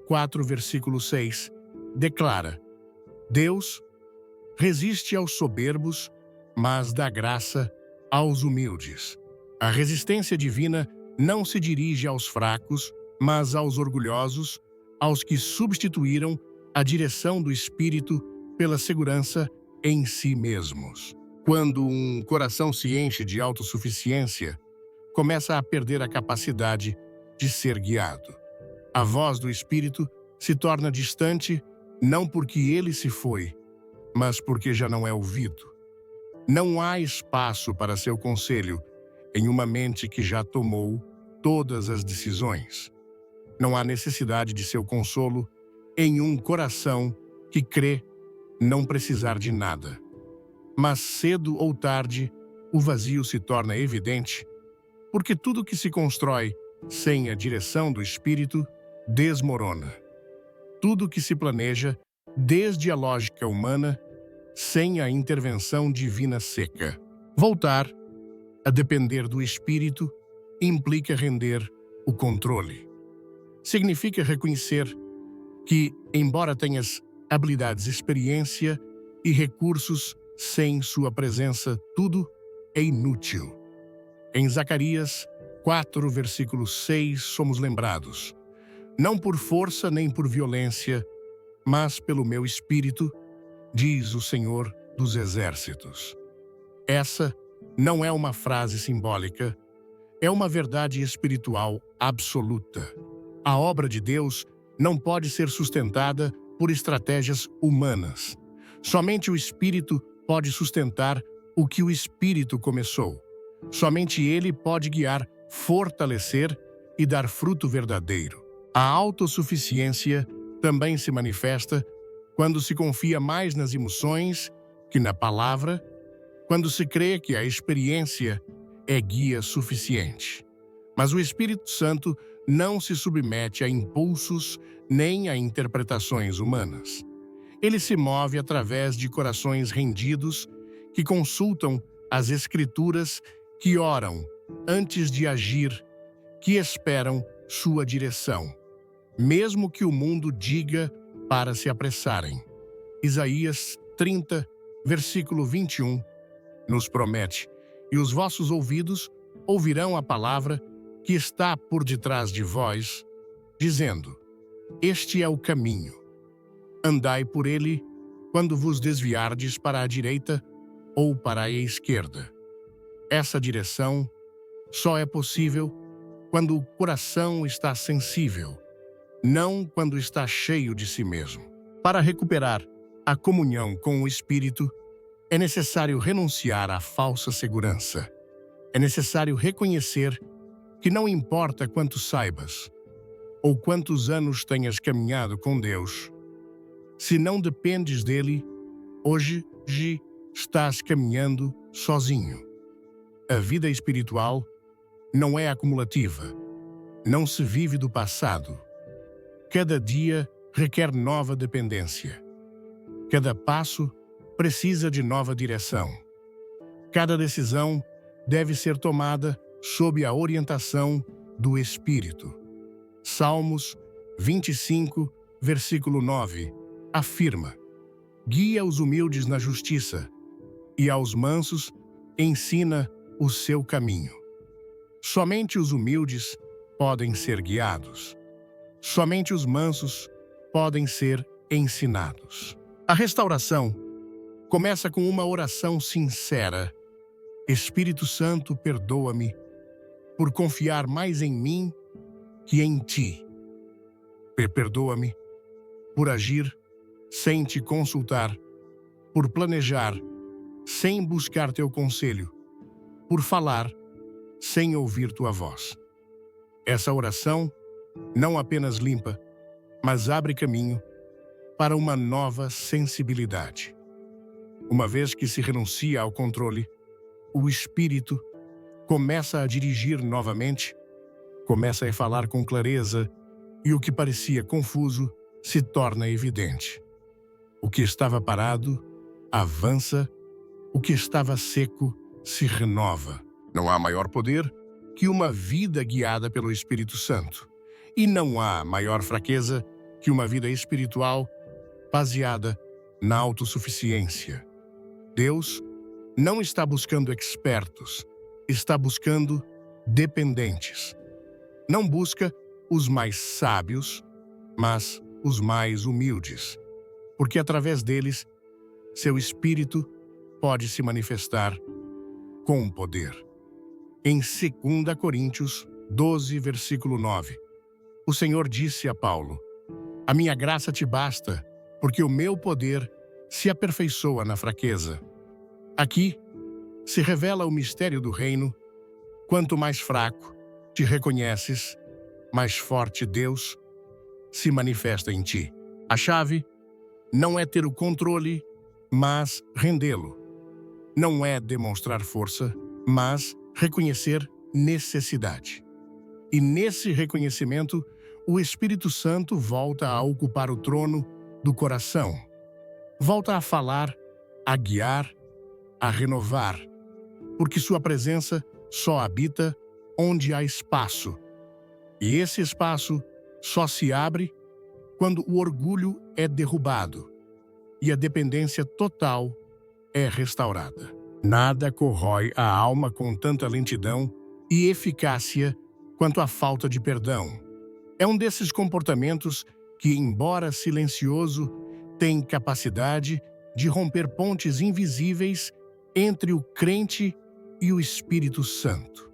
4, versículo 6, declara: Deus resiste aos soberbos, mas dá graça aos humildes. A resistência divina não se dirige aos fracos, mas aos orgulhosos, aos que substituíram a direção do Espírito pela segurança em si mesmos. Quando um coração se enche de autossuficiência, começa a perder a capacidade de ser guiado. A voz do Espírito se torna distante, não porque ele se foi, mas porque já não é ouvido. Não há espaço para seu conselho em uma mente que já tomou todas as decisões. Não há necessidade de seu consolo em um coração que crê não precisar de nada. Mas cedo ou tarde, o vazio se torna evidente, porque tudo que se constrói sem a direção do Espírito desmorona. Tudo que se planeja, desde a lógica humana, sem a intervenção divina seca. Voltar a depender do Espírito implica render o controle. Significa reconhecer que, embora tenhas habilidades, experiência e recursos, sem sua presença, tudo é inútil. Em Zacarias 4, versículo 6, somos lembrados: não por força nem por violência, mas pelo meu Espírito, diz o Senhor dos Exércitos. Essa não é uma frase simbólica, é uma verdade espiritual absoluta. A obra de Deus não pode ser sustentada por estratégias humanas. Somente o Espírito pode sustentar o que o Espírito começou. Somente Ele pode guiar, fortalecer e dar fruto verdadeiro. A autossuficiência também se manifesta quando se confia mais nas emoções que na palavra, quando se crê que a experiência é guia suficiente. Mas o Espírito Santo não se submete a impulsos nem a interpretações humanas. Ele se move através de corações rendidos que consultam as Escrituras, que oram antes de agir, que esperam sua direção, mesmo que o mundo diga para se apressarem. Isaías 30, versículo 21, nos promete: e os vossos ouvidos ouvirão a palavra que está por detrás de vós, dizendo: este é o caminho, andai por ele quando vos desviardes para a direita ou para a esquerda. Essa direção só é possível quando o coração está sensível, não quando está cheio de si mesmo. Para recuperar a comunhão com o Espírito, é necessário renunciar à falsa segurança. É necessário reconhecer que não importa quanto saibas ou quantos anos tenhas caminhado com Deus, se não dependes dele, hoje estás caminhando sozinho. A vida espiritual não é acumulativa. Não se vive do passado. Cada dia requer nova dependência. Cada passo precisa de nova direção. Cada decisão deve ser tomada sob a orientação do Espírito. Salmos 25, versículo 9, afirma: guia os humildes na justiça e aos mansos ensina o seu caminho. Somente os humildes podem ser guiados. Somente os mansos podem ser ensinados. A restauração começa com uma oração sincera. Espírito Santo, perdoa-me por confiar mais em mim que em ti. Perdoa-me por agir sem te consultar, por planejar sem buscar teu conselho, por falar sem ouvir tua voz. Essa oração não apenas limpa, mas abre caminho para uma nova sensibilidade. Uma vez que se renuncia ao controle, o Espírito começa a dirigir novamente, começa a falar com clareza e o que parecia confuso se torna evidente. O que estava parado avança, o que estava seco se renova. Não há maior poder que uma vida guiada pelo Espírito Santo. E não há maior fraqueza que uma vida espiritual baseada na autossuficiência. Deus não está buscando expertos, está buscando dependentes. Não busca os mais sábios, mas os mais humildes, porque através deles, seu Espírito pode se manifestar com poder. Em 2 Coríntios 12, versículo 9, o Senhor disse a Paulo: a minha graça te basta, porque o meu poder se aperfeiçoa na fraqueza. Aqui se revela o mistério do reino. Quanto mais fraco te reconheces, mais forte Deus se manifesta em ti. A chave não é ter o controle, mas rendê-lo. Não é demonstrar força, mas reconhecer necessidade. E nesse reconhecimento, o Espírito Santo volta a ocupar o trono do coração. Volta a falar, a guiar, a renovar, porque sua presença só habita onde há espaço. E esse espaço só se abre quando o orgulho é derrubado e a dependência total é restaurada. Nada corrói a alma com tanta lentidão e eficácia quanto a falta de perdão. É um desses comportamentos que, embora silencioso, tem capacidade de romper pontes invisíveis entre o crente e o Espírito Santo.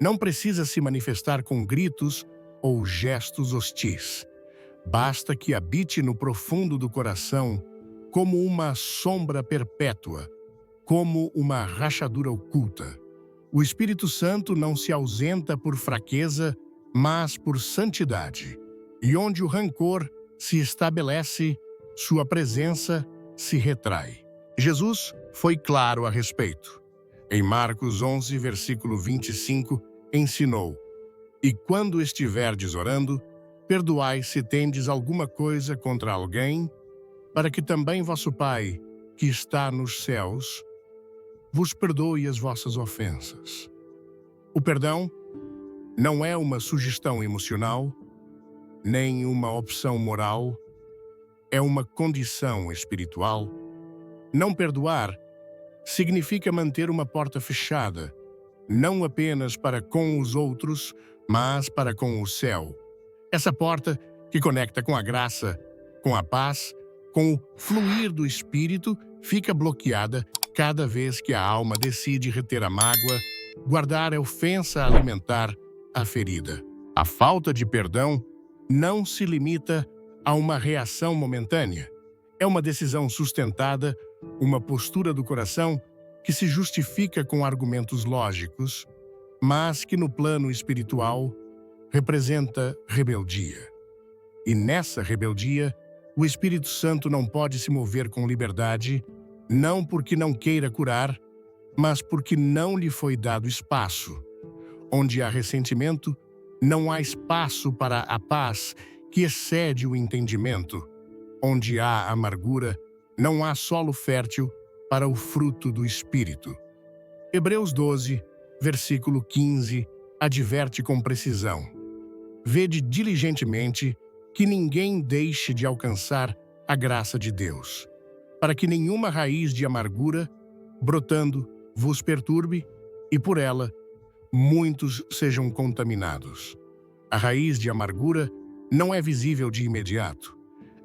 Não precisa se manifestar com gritos ou gestos hostis. Basta que habite no profundo do coração como uma sombra perpétua, como uma rachadura oculta. O Espírito Santo não se ausenta por fraqueza, mas por santidade. E onde o rancor se estabelece, sua presença se retrai. Jesus foi claro a respeito. Em Marcos 11, versículo 25, ensinou: e quando estiverdes orando, perdoai se tendes alguma coisa contra alguém, para que também vosso Pai, que está nos céus, vos perdoe as vossas ofensas. O perdão não é uma sugestão emocional, nem uma opção moral, é uma condição espiritual. Não perdoar significa manter uma porta fechada, não apenas para com os outros, mas para com o céu. Essa porta que conecta com a graça, com a paz, com o fluir do espírito, fica bloqueada cada vez que a alma decide reter a mágoa, guardar a ofensa, alimentar a ferida. A falta de perdão não se limita a uma reação momentânea. É uma decisão sustentada, uma postura do coração que se justifica com argumentos lógicos, mas que no plano espiritual representa rebeldia. E nessa rebeldia, o Espírito Santo não pode se mover com liberdade, não porque não queira curar, mas porque não lhe foi dado espaço. Onde há ressentimento, não há espaço para a paz que excede o entendimento. Onde há amargura, não há solo fértil para o fruto do Espírito. Hebreus 12, versículo 15, adverte com precisão: vede diligentemente que ninguém deixe de alcançar a graça de Deus, para que nenhuma raiz de amargura, brotando, vos perturbe, e por ela muitos sejam contaminados. A raiz de amargura não é visível de imediato.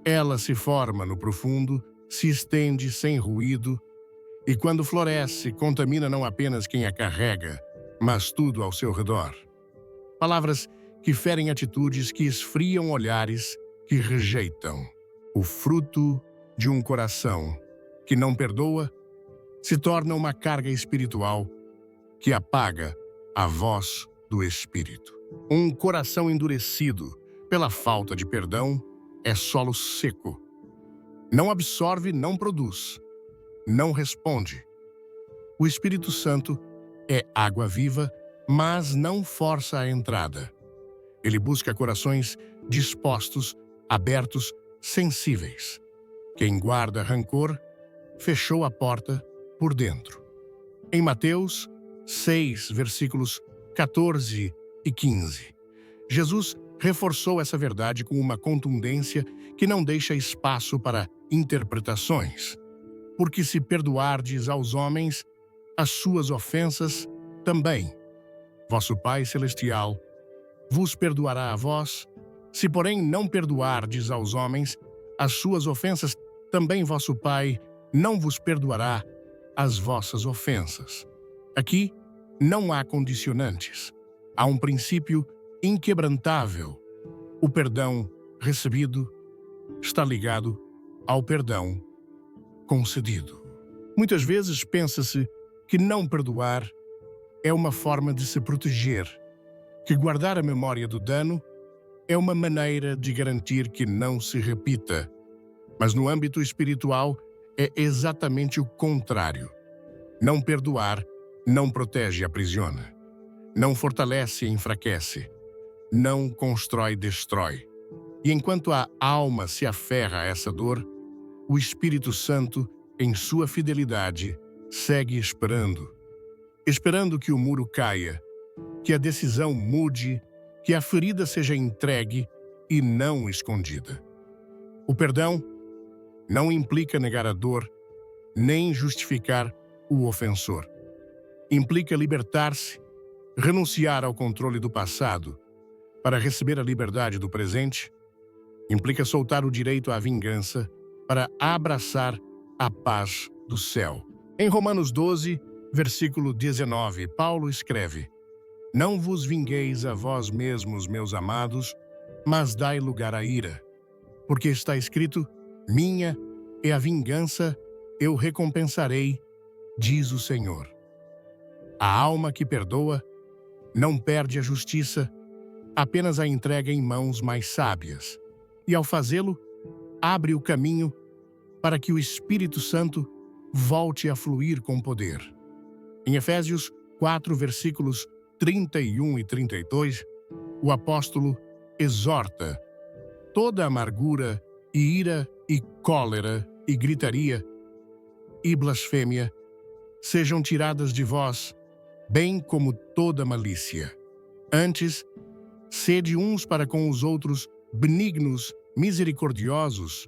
Ela se forma no profundo, se estende sem ruído, e quando floresce, contamina não apenas quem a carrega, mas tudo ao seu redor. Palavras que ferem atitudes, que esfriam olhares, que rejeitam. O fruto de um coração que não perdoa se torna uma carga espiritual que apaga a voz do Espírito. Um coração endurecido pela falta de perdão é solo seco. Não absorve, não produz, não responde. O Espírito Santo é água viva, mas não força a entrada. Ele busca corações dispostos, abertos, sensíveis. Quem guarda rancor, fechou a porta por dentro. Em Mateus 6, versículos 14 e 15, Jesus reforçou essa verdade com uma contundência que não deixa espaço para interpretações. Porque se perdoardes aos homens as suas ofensas, também vosso Pai Celestial vos perdoará a vós. Se, porém, não perdoardes aos homens as suas ofensas, também vosso Pai não vos perdoará as vossas ofensas. Aqui não há condicionantes. Há um princípio inquebrantável. O perdão recebido está ligado ao perdão concedido. Muitas vezes pensa-se que não perdoar é uma forma de se proteger, que guardar a memória do dano é uma maneira de garantir que não se repita. Mas no âmbito espiritual é exatamente o contrário. Não perdoar não protege e aprisiona. Não fortalece e enfraquece. Não constrói e destrói. E enquanto a alma se aferra a essa dor, o Espírito Santo, em sua fidelidade, segue esperando que o muro caia, que a decisão mude, que a ferida seja entregue e não escondida. O perdão não implica negar a dor, nem justificar o ofensor. Implica libertar-se, renunciar ao controle do passado para receber a liberdade do presente. Implica soltar o direito à vingança para abraçar a paz do céu. Em Romanos 12, versículo 19, Paulo escreve: não vos vingueis a vós mesmos, meus amados, mas dai lugar à ira. Porque está escrito: minha é a vingança, eu recompensarei, diz o Senhor. A alma que perdoa não perde a justiça, apenas a entrega em mãos mais sábias. E ao fazê-lo, abre o caminho para que o Espírito Santo volte a fluir com poder. Em Efésios 4, versículos 31 e 32, o apóstolo exorta: toda amargura e ira e cólera e gritaria e blasfêmia sejam tiradas de vós, bem como toda malícia. Antes, sede uns para com os outros benignos, misericordiosos,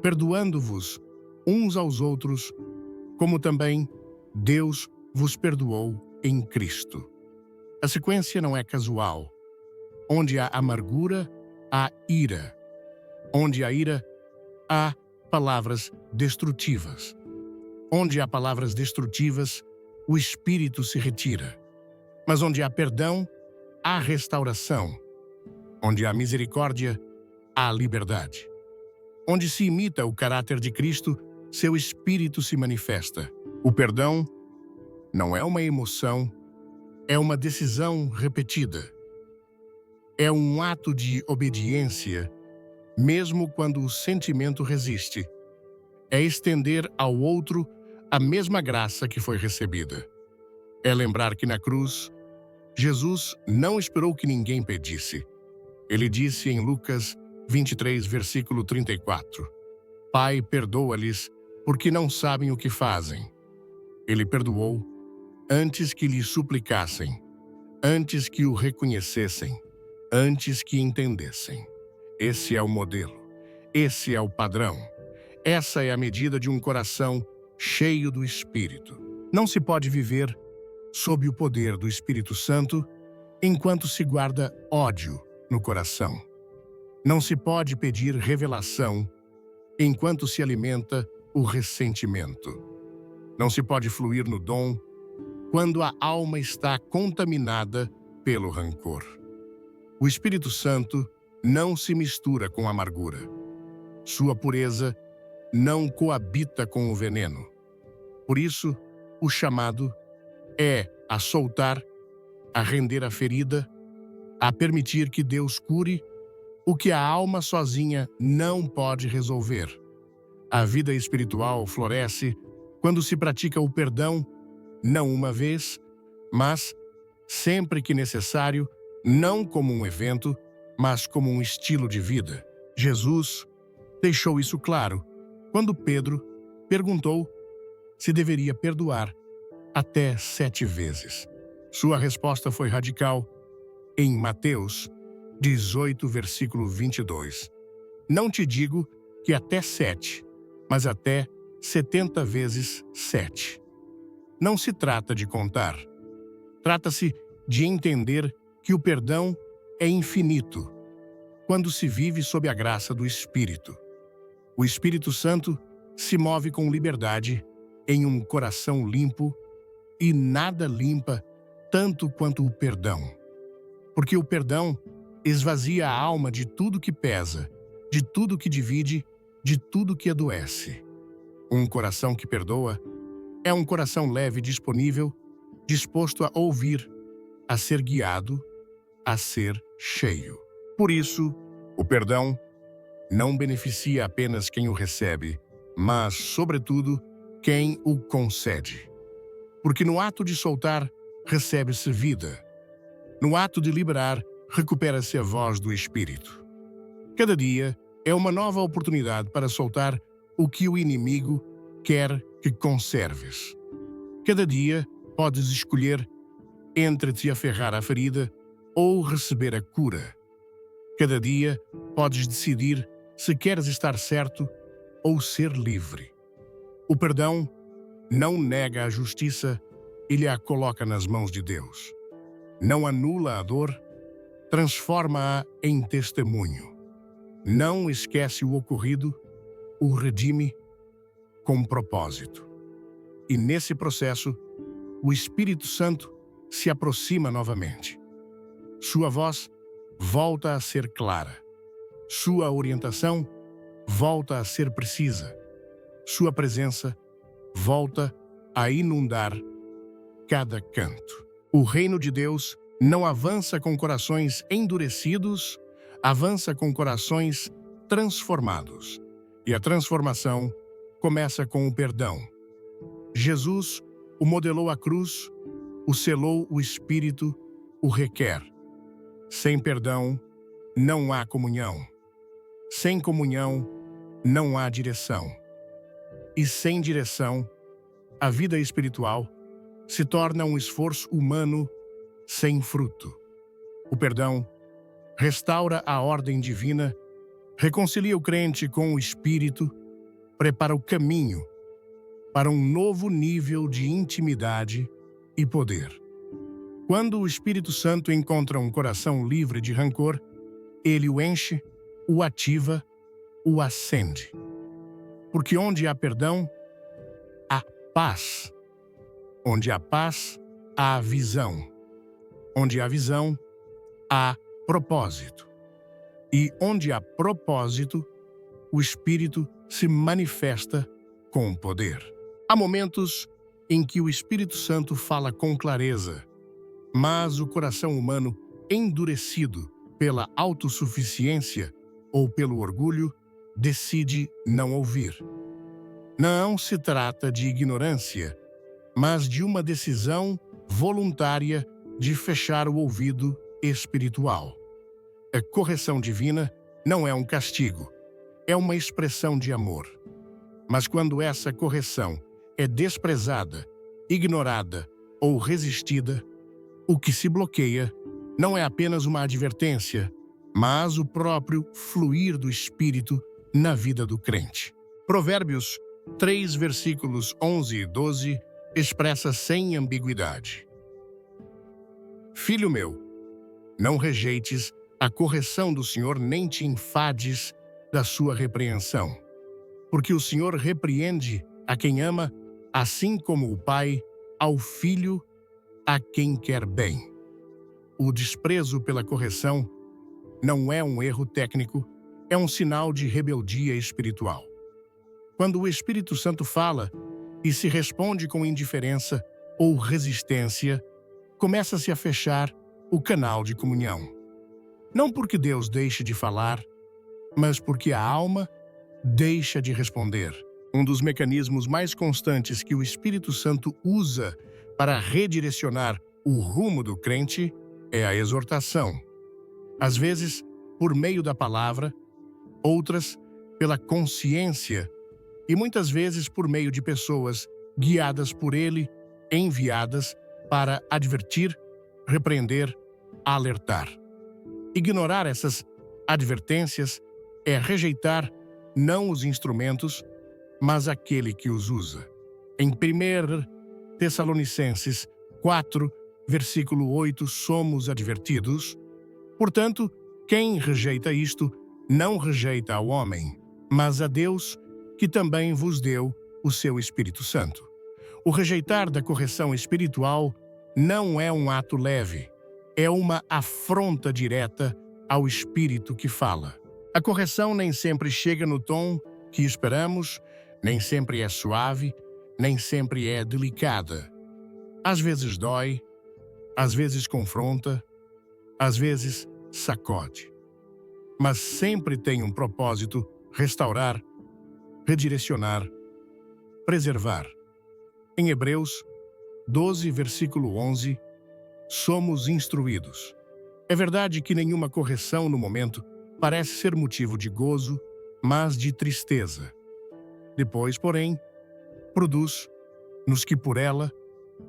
perdoando-vos uns aos outros, como também Deus vos perdoou em Cristo. A sequência não é casual. Onde há amargura, há ira. Onde há ira, há palavras destrutivas. Onde há palavras destrutivas, o espírito se retira. Mas onde há perdão, há restauração. Onde há misericórdia, há liberdade. Onde se imita o caráter de Cristo, seu espírito se manifesta. O perdão não é uma emoção, é uma decisão repetida. É um ato de obediência, mesmo quando o sentimento resiste. É estender ao outro a mesma graça que foi recebida. É lembrar que na cruz, Jesus não esperou que ninguém pedisse. Ele disse em Lucas 23, versículo 34, Pai, perdoa-lhes, porque não sabem o que fazem. Ele perdoou antes que lhe suplicassem, antes que o reconhecessem, antes que entendessem. Esse é o modelo, esse é o padrão. Essa é a medida de um coração cheio do Espírito. Não se pode viver sob o poder do Espírito Santo enquanto se guarda ódio no coração. Não se pode pedir revelação enquanto se alimenta o ressentimento. Não se pode fluir no dom quando a alma está contaminada pelo rancor. O Espírito Santo não se mistura com amargura. Sua pureza não coabita com o veneno. Por isso, o chamado é a soltar, a render a ferida, a permitir que Deus cure o que a alma sozinha não pode resolver. A vida espiritual floresce quando se pratica o perdão, não uma vez, mas sempre que necessário, não como um evento, mas como um estilo de vida. Jesus deixou isso claro quando Pedro perguntou se deveria perdoar até 7 vezes. Sua resposta foi radical em Mateus 18, versículo 22. Não te digo que até 7, mas até 70 vezes 7. Não se trata de contar. Trata-se de entender que o perdão é infinito quando se vive sob a graça do Espírito. O Espírito Santo se move com liberdade em um coração limpo e nada limpa tanto quanto o perdão. Porque o perdão esvazia a alma de tudo que pesa, de tudo que divide, de tudo que adoece. Um coração que perdoa é um coração leve e disponível, disposto a ouvir, a ser guiado, a ser cheio. Por isso, o perdão não beneficia apenas quem o recebe, mas, sobretudo, quem o concede. Porque no ato de soltar, recebe-se vida. No ato de liberar, recupera-se a voz do Espírito. Cada dia é uma nova oportunidade para soltar o que o inimigo quer que conserves. Cada dia podes escolher entre te aferrar à ferida ou receber a cura. Cada dia podes decidir se queres estar certo ou ser livre. O perdão não nega a justiça, ele a coloca nas mãos de Deus. Não anula a dor, transforma-a em testemunho. Não esquece o ocorrido, o redime com propósito. E nesse processo, o Espírito Santo se aproxima novamente. Sua voz volta a ser clara. Sua orientação volta a ser precisa. Sua presença volta a inundar cada canto. O reino de Deus não avança com corações endurecidos, avança com corações transformados. E a transformação começa com o perdão. Jesus o modelou à cruz, o selou o Espírito, o requer. Sem perdão, não há comunhão. Sem comunhão, não há direção. E sem direção, a vida espiritual se torna um esforço humano sem fruto. O perdão restaura a ordem divina, reconcilia o crente com o Espírito, prepara o caminho para um novo nível de intimidade e poder. Quando o Espírito Santo encontra um coração livre de rancor, ele o enche, o ativa, o acende. Porque onde há perdão, há paz. Onde há paz, há visão. Onde há visão, há propósito. E onde há propósito, o Espírito se manifesta com poder. Há momentos em que o Espírito Santo fala com clareza, mas o coração humano, endurecido pela autossuficiência ou pelo orgulho, decide não ouvir. Não se trata de ignorância, mas de uma decisão voluntária de fechar o ouvido espiritual. A correção divina não é um castigo, é uma expressão de amor. Mas quando essa correção é desprezada, ignorada ou resistida, o que se bloqueia não é apenas uma advertência, mas o próprio fluir do Espírito na vida do crente. Provérbios 3, versículos 11 e 12, expressa sem ambiguidade: Filho meu, não rejeites a correção do Senhor, nem te enfades da sua repreensão. Porque o Senhor repreende a quem ama, assim como o pai ao filho a quem quer bem. O desprezo pela correção não é um erro técnico, é um sinal de rebeldia espiritual. Quando o Espírito Santo fala e se responde com indiferença ou resistência, começa-se a fechar o canal de comunhão. Não porque Deus deixe de falar, mas porque a alma deixa de responder. Um dos mecanismos mais constantes que o Espírito Santo usa para redirecionar o rumo do crente é a exortação. Às vezes, por meio da palavra, outras pela consciência e muitas vezes por meio de pessoas guiadas por ele, enviadas para advertir, repreender, alertar. Ignorar essas advertências é rejeitar não os instrumentos, mas aquele que os usa. Em 1 Tessalonicenses 4, versículo 8, somos advertidos: portanto, quem rejeita isto, não rejeita ao homem, mas a Deus, que também vos deu o seu Espírito Santo. O rejeitar da correção espiritual não é um ato leve, é uma afronta direta ao Espírito que fala. A correção nem sempre chega no tom que esperamos, nem sempre é suave, nem sempre é delicada. Às vezes dói, às vezes confronta, às vezes sacode. Mas sempre tem um propósito: restaurar, redirecionar, preservar. Em Hebreus 12, versículo 11, somos instruídos. É verdade que nenhuma correção no momento parece ser motivo de gozo, mas de tristeza. Depois, porém, produz, nos que por ela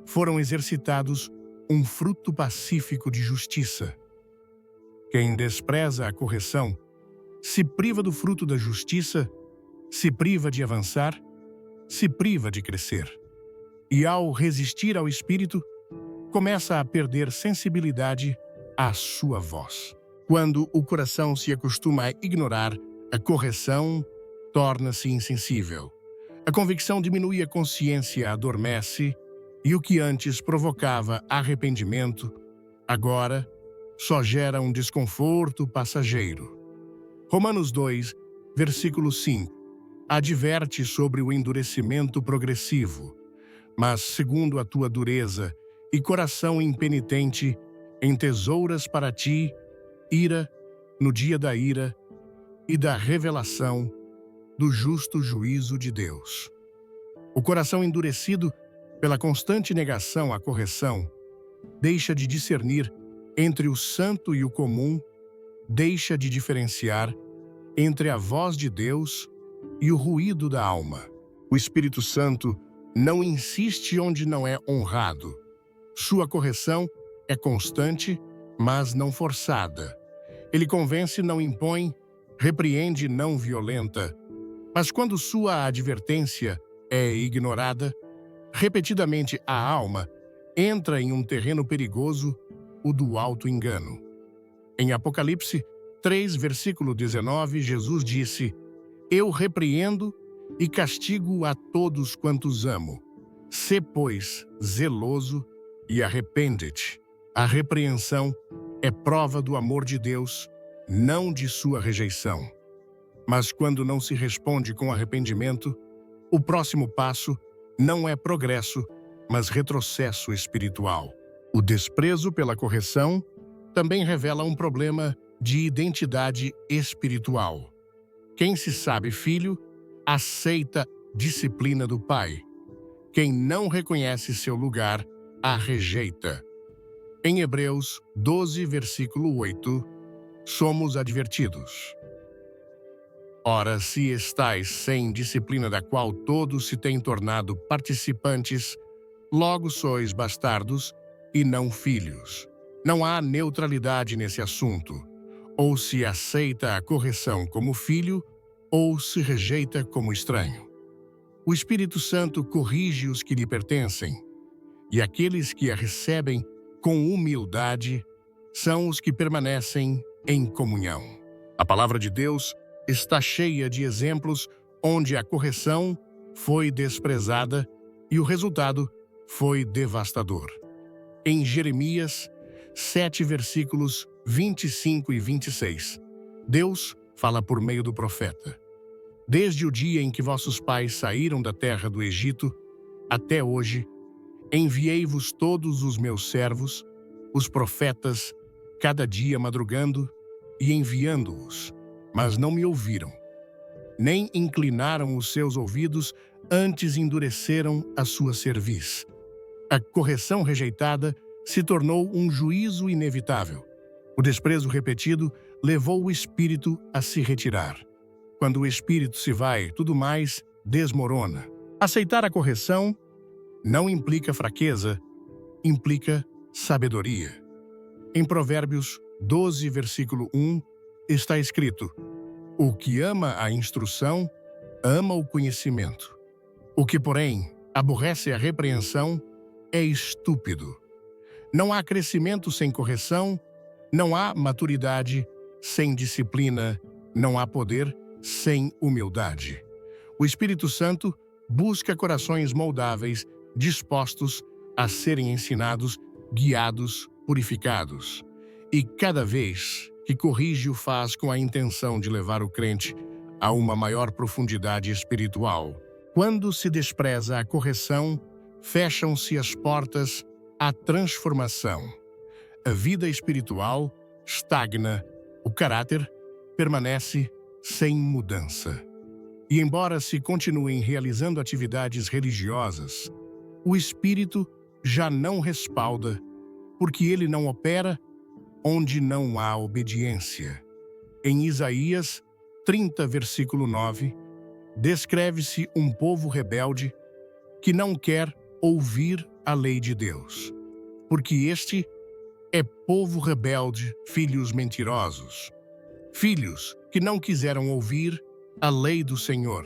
foram exercitados, um fruto pacífico de justiça. Quem despreza a correção se priva do fruto da justiça, se priva de avançar, se priva de crescer. E ao resistir ao Espírito, começa a perder sensibilidade à sua voz. Quando o coração se acostuma a ignorar a correção, torna-se insensível. A convicção diminui, a consciência adormece, e o que antes provocava arrependimento, agora só gera um desconforto passageiro. Romanos 2, versículo 5, adverte sobre o endurecimento progressivo. Mas, segundo a tua dureza e coração impenitente, entesouras para ti ira no dia da ira e da revelação do justo juízo de Deus. O coração endurecido pela constante negação à correção deixa de discernir entre o santo e o comum, deixa de diferenciar entre a voz de Deus e o ruído da alma. O Espírito Santo não insiste onde não é honrado. Sua correção é constante, mas não forçada. Ele convence, não impõe, repreende, não violenta. Mas quando sua advertência é ignorada, repetidamente a alma entra em um terreno perigoso, o do auto-engano. Em Apocalipse 3, versículo 19, Jesus disse: Eu repreendo e castigo a todos quantos amo. Sê, pois, zeloso e arrepende-te. A repreensão é prova do amor de Deus, não de sua rejeição. Mas quando não se responde com arrependimento, o próximo passo não é progresso, mas retrocesso espiritual. O desprezo pela correção também revela um problema de identidade espiritual. Quem se sabe filho, aceita disciplina do pai. Quem não reconhece seu lugar, a rejeita. Em Hebreus 12, versículo 8, somos advertidos. Ora, se estais sem disciplina da qual todos se têm tornado participantes, logo sois bastardos e não filhos. Não há neutralidade nesse assunto. Ou se aceita a correção como filho, ou se rejeita como estranho. O Espírito Santo corrige os que lhe pertencem, e aqueles que a recebem com humildade são os que permanecem em comunhão. A palavra de Deus está cheia de exemplos onde a correção foi desprezada e o resultado foi devastador. Em Jeremias 7, versículos 25 e 26, Deus fala por meio do profeta. Desde o dia em que vossos pais saíram da terra do Egito, até hoje, enviei-vos todos os meus servos, os profetas, cada dia madrugando e enviando-os, mas não me ouviram. Nem inclinaram os seus ouvidos, antes endureceram a sua cerviz. A correção rejeitada se tornou um juízo inevitável. O desprezo repetido levou o espírito a se retirar. Quando o espírito se vai, tudo mais desmorona. Aceitar a correção não implica fraqueza, implica sabedoria. Em Provérbios 12, versículo 1, está escrito: o que ama a instrução, ama o conhecimento. O que, porém, aborrece a repreensão, é estúpido. Não há crescimento sem correção, não há maturidade sem disciplina, não há poder sem humildade. O Espírito Santo busca corações moldáveis, dispostos a serem ensinados, guiados, purificados. E cada vez que corrige o faz com a intenção de levar o crente a uma maior profundidade espiritual. Quando se despreza a correção, fecham-se as portas à transformação. A vida espiritual estagna, o caráter permanece sem mudança. E embora se continuem realizando atividades religiosas, o espírito já não respalda, porque ele não opera onde não há obediência. Em Isaías 30, versículo 9, descreve-se um povo rebelde que não quer ouvir a lei de Deus, porque este é povo rebelde, filhos mentirosos, filhos que não quiseram ouvir a lei do Senhor.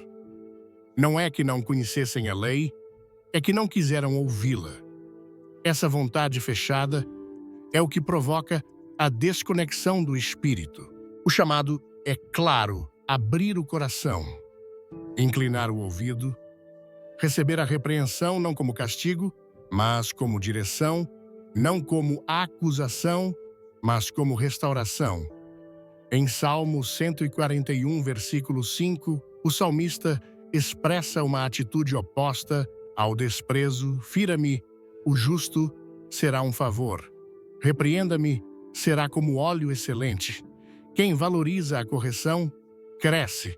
Não é que não conhecessem a lei, é que não quiseram ouvi-la. Essa vontade fechada é o que provoca a desconexão do espírito. O chamado é claro: abrir o coração, inclinar o ouvido, receber a repreensão não como castigo, mas como direção, não como acusação, mas como restauração. Em Salmo 141, versículo 5, o salmista expressa uma atitude oposta ao desprezo. Fira-me, o justo será um favor. Repreenda-me, será como óleo excelente. Quem valoriza a correção, cresce.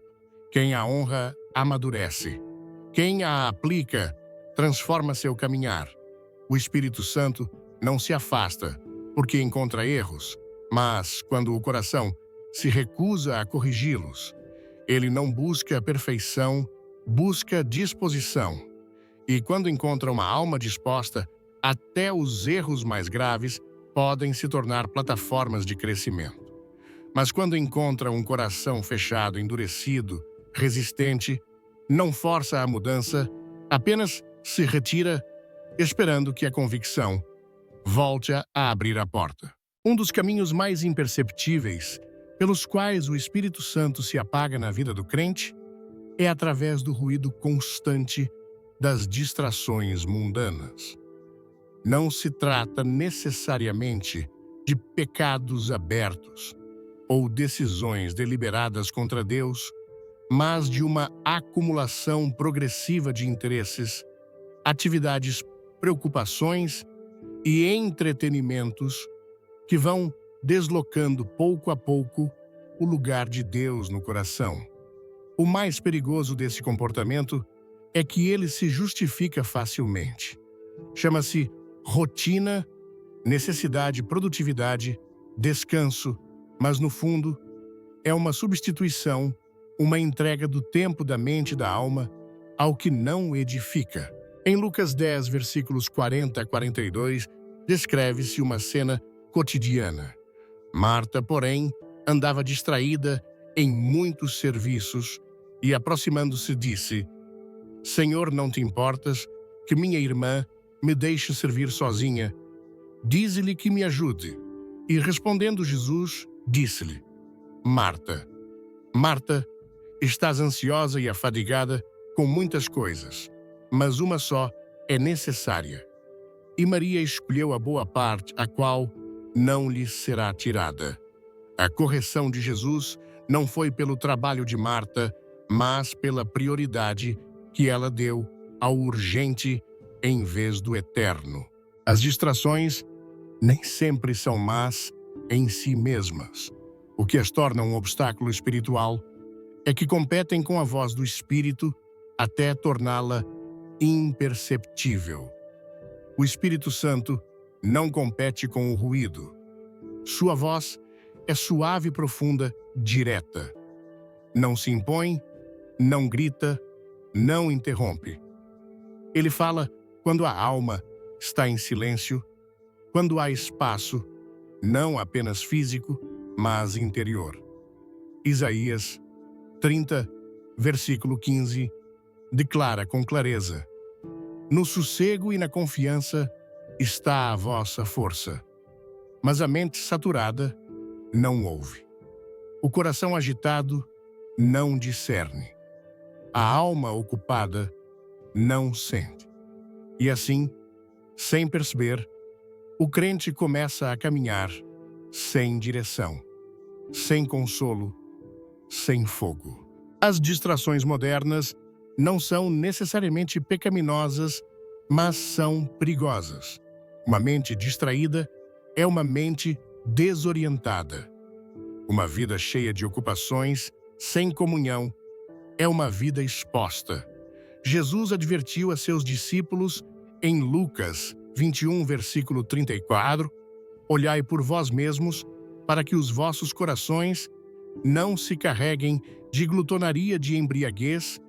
Quem a honra, amadurece. Quem a aplica, transforma seu caminhar. O Espírito Santo não se afasta porque encontra erros, mas quando o coração se recusa a corrigi-los, ele não busca a perfeição, busca disposição. E quando encontra uma alma disposta, até os erros mais graves podem se tornar plataformas de crescimento. Mas quando encontra um coração fechado, endurecido, resistente, não força a mudança, apenas se retira, esperando que a convicção volte a abrir a porta. Um dos caminhos mais imperceptíveis pelos quais o Espírito Santo se apaga na vida do crente é através do ruído constante das distrações mundanas. Não se trata necessariamente de pecados abertos ou decisões deliberadas contra Deus, mas de uma acumulação progressiva de interesses, atividades, preocupações e entretenimentos que vão deslocando pouco a pouco o lugar de Deus no coração. O mais perigoso desse comportamento é que ele se justifica facilmente. Chama-se rotina, necessidade, produtividade, descanso, mas no fundo é uma substituição, uma entrega do tempo da mente e da alma ao que não edifica. Em Lucas 10, versículos 40 a 42, descreve-se uma cena cotidiana. Marta, porém, andava distraída em muitos serviços e, aproximando-se, disse: Senhor, não te importas que minha irmã me deixe servir sozinha? Dize-lhe que me ajude. E respondendo Jesus, disse-lhe: Marta, Marta, estás ansiosa e afadigada com muitas coisas, mas uma só é necessária. E Maria escolheu a boa parte, a qual não lhe será tirada. A correção de Jesus não foi pelo trabalho de Marta, mas pela prioridade que ela deu ao urgente em vez do eterno. As distrações nem sempre são más em si mesmas. O que as torna um obstáculo espiritual é que competem com a voz do Espírito até torná-la imperceptível. O Espírito Santo não compete com o ruído. Sua voz é suave, profunda, direta. Não se impõe, não grita, não interrompe. Ele fala quando a alma está em silêncio, quando há espaço, não apenas físico, mas interior. Isaías 30, versículo 15, declara com clareza: No sossego e na confiança está a vossa força. Mas a mente saturada não ouve. O coração agitado não discerne. A alma ocupada não sente. E assim, sem perceber, o crente começa a caminhar sem direção, sem consolo, sem fogo. As distrações modernas não são necessariamente pecaminosas, mas são perigosas. Uma mente distraída é uma mente desorientada. Uma vida cheia de ocupações, sem comunhão, é uma vida exposta. Jesus advertiu a seus discípulos em Lucas 21, versículo 34, Olhai por vós mesmos, para que os vossos corações não se carreguem de glutonaria, de embriaguez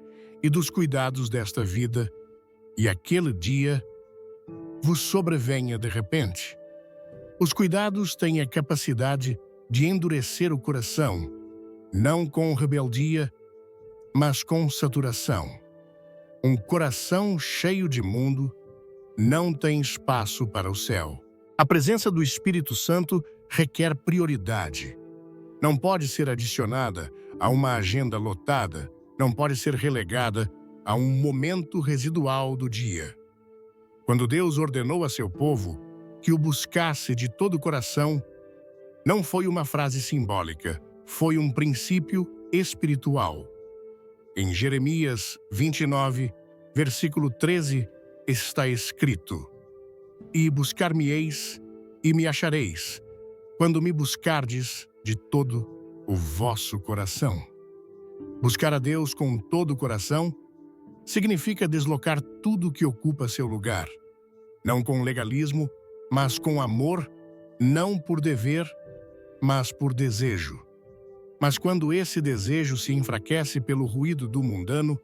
e dos cuidados desta vida, e aquele dia vos sobrevenha de repente. Os cuidados têm a capacidade de endurecer o coração, não com rebeldia, mas com saturação. Um coração cheio de mundo não tem espaço para o céu. A presença do Espírito Santo requer prioridade. Não pode ser adicionada a uma agenda lotada, não pode ser relegada a um momento residual do dia. Quando Deus ordenou a seu povo que o buscasse de todo o coração, não foi uma frase simbólica, foi um princípio espiritual. Em Jeremias 29, versículo 13, está escrito: E buscar-me-eis e me achareis, quando me buscardes de todo o vosso coração. Buscar a Deus com todo o coração significa deslocar tudo que ocupa seu lugar, não com legalismo, mas com amor, não por dever, mas por desejo. Mas quando esse desejo se enfraquece pelo ruído do mundano,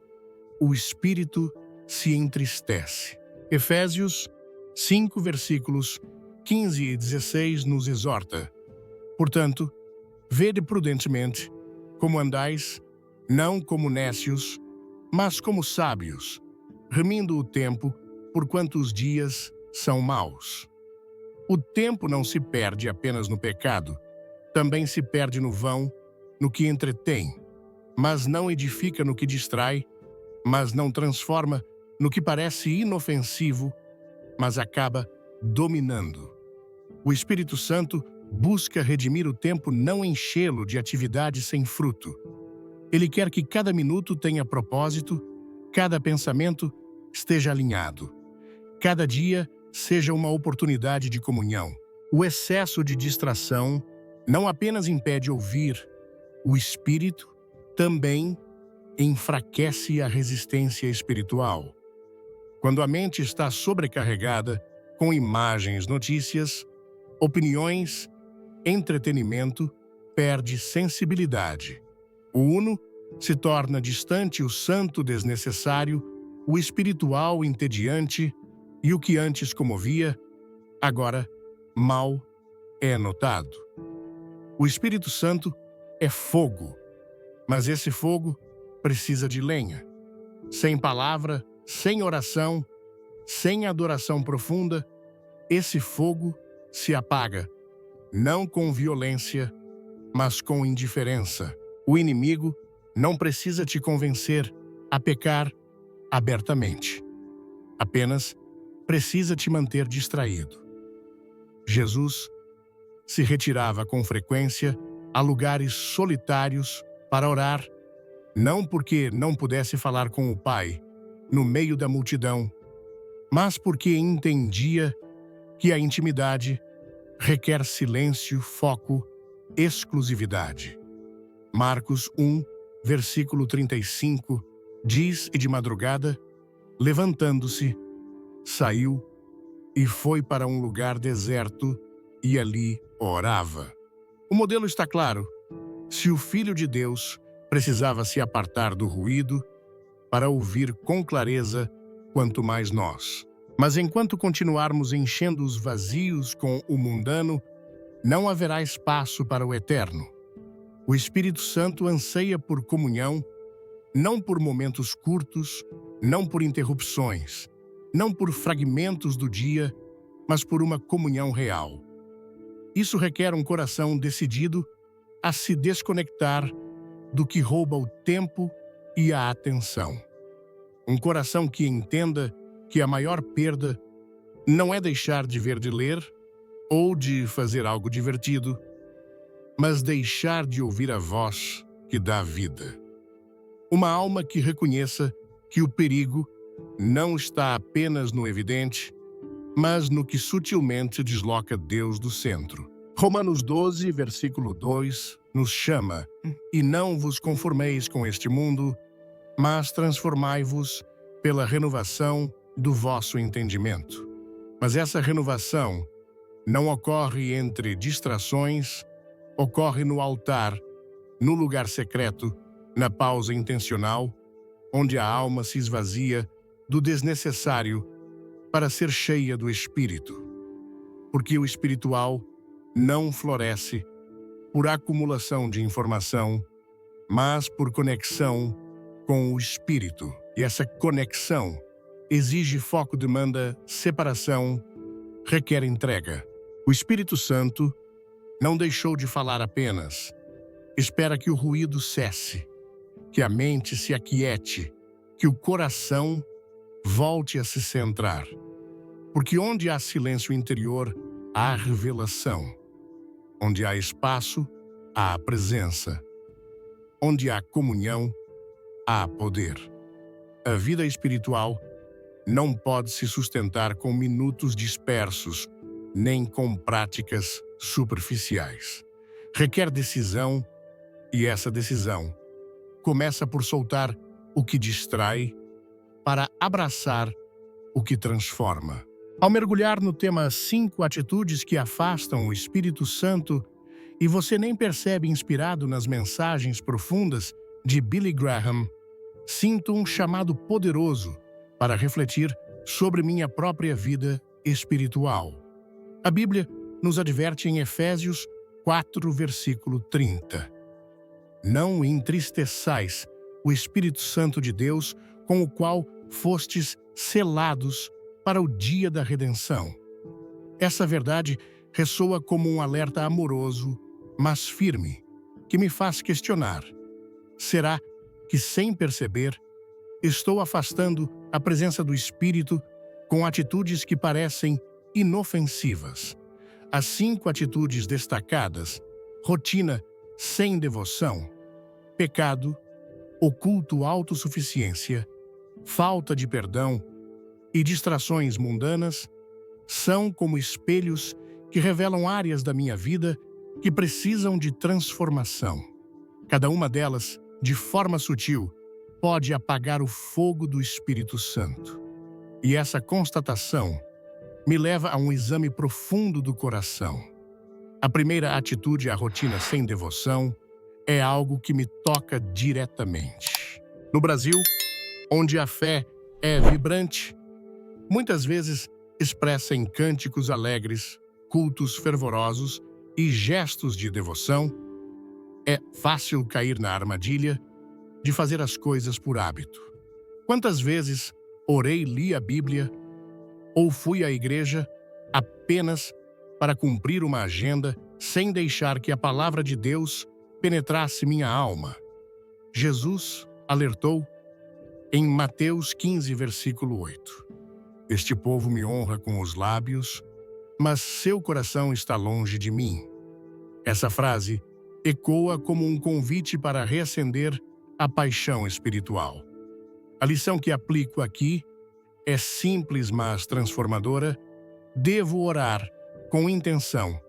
o espírito se entristece. Efésios 5, versículos 15 e 16 nos exorta: Portanto, vede prudentemente como andais, não como nécios, mas como sábios, remindo o tempo, porquanto os dias são maus. O tempo não se perde apenas no pecado, também se perde no vão, no que entretém. mas não edifica no que distrai, mas não transforma no que parece inofensivo, mas acaba dominando. O Espírito Santo busca redimir o tempo, não enchê-lo de atividade sem fruto. Ele quer que cada minuto tenha propósito, cada pensamento esteja alinhado, cada dia seja uma oportunidade de comunhão. O excesso de distração não apenas impede ouvir, o Espírito também enfraquece a resistência espiritual. Quando a mente está sobrecarregada com imagens, notícias, opiniões, entretenimento, perde sensibilidade. O uno se torna distante, o santo desnecessário, o espiritual entediante, e o que antes comovia, agora mal é notado. O Espírito Santo é fogo, mas esse fogo precisa de lenha. Sem palavra, sem oração, sem adoração profunda, esse fogo se apaga, não com violência, mas com indiferença. O inimigo não precisa te convencer a pecar abertamente. Apenas precisa te manter distraído. Jesus se retirava com frequência a lugares solitários para orar, não porque não pudesse falar com o Pai no meio da multidão, mas porque entendia que a intimidade requer silêncio, foco, exclusividade. Marcos 1, versículo 35, diz: "E de madrugada, levantando-se, saiu e foi para um lugar deserto e ali orava." O modelo está claro. Se o Filho de Deus precisava se apartar do ruído para ouvir com clareza, quanto mais nós. Mas enquanto continuarmos enchendo os vazios com o mundano, não haverá espaço para o eterno. O Espírito Santo anseia por comunhão, não por momentos curtos, não por interrupções, não por fragmentos do dia, mas por uma comunhão real. Isso requer um coração decidido a se desconectar do que rouba o tempo e a atenção. Um coração que entenda que a maior perda não é deixar de ver de ler ou de fazer algo divertido, mas deixar de ouvir a voz que dá vida. Uma alma que reconheça que o perigo não está apenas no evidente, mas no que sutilmente desloca Deus do centro. Romanos 12, versículo 2, nos chama: "E não vos conformeis com este mundo, mas transformai-vos pela renovação do vosso entendimento." Mas essa renovação não ocorre entre distrações, ocorre no altar, no lugar secreto, na pausa intencional, onde a alma se esvazia do desnecessário para ser cheia do Espírito. Porque o espiritual não floresce por acumulação de informação, mas por conexão com o Espírito. E essa conexão exige foco, demanda separação, requer entrega. O Espírito Santo não deixou de falar apenas. Espera que o ruído cesse, que a mente se aquiete, que o coração volte a se centrar. Porque onde há silêncio interior, há revelação. Onde há espaço, há presença. Onde há comunhão, há poder. A vida espiritual não pode se sustentar com minutos dispersos, nem com práticas superficiais. Requer decisão, e essa decisão começa por soltar o que distrai para abraçar o que transforma. Ao mergulhar no tema 5 atitudes que afastam o Espírito Santo, e você nem percebe, inspirado nas mensagens profundas de Billy Graham, sinto um chamado poderoso para refletir sobre minha própria vida espiritual. A Bíblia nos adverte em Efésios 4, versículo 30. "Não entristeçais o Espírito Santo de Deus, com o qual fostes selados para o dia da redenção." Essa verdade ressoa como um alerta amoroso, mas firme, que me faz questionar: Será que, sem perceber, estou afastando a presença do Espírito com atitudes que parecem inofensivas? As 5 atitudes destacadas: rotina sem devoção, pecado, oculto autossuficiência, falta de perdão e distrações mundanas, são como espelhos que revelam áreas da minha vida que precisam de transformação. Cada uma delas, de forma sutil, pode apagar o fogo do Espírito Santo. E essa constatação me leva a um exame profundo do coração. A primeira atitude, a rotina sem devoção, é algo que me toca diretamente. No Brasil, onde a fé é vibrante, muitas vezes expressa em cânticos alegres, cultos fervorosos e gestos de devoção, é fácil cair na armadilha de fazer as coisas por hábito. Quantas vezes orei, li a Bíblia ou fui à igreja apenas para cumprir uma agenda sem deixar que a palavra de Deus penetrasse minha alma? Jesus alertou em Mateus 15, versículo 8. Este povo me honra com os lábios, mas seu coração está longe de mim. Essa frase ecoa como um convite para reacender a paixão espiritual. A lição que aplico aqui é simples, mas transformadora. Devo orar com intenção,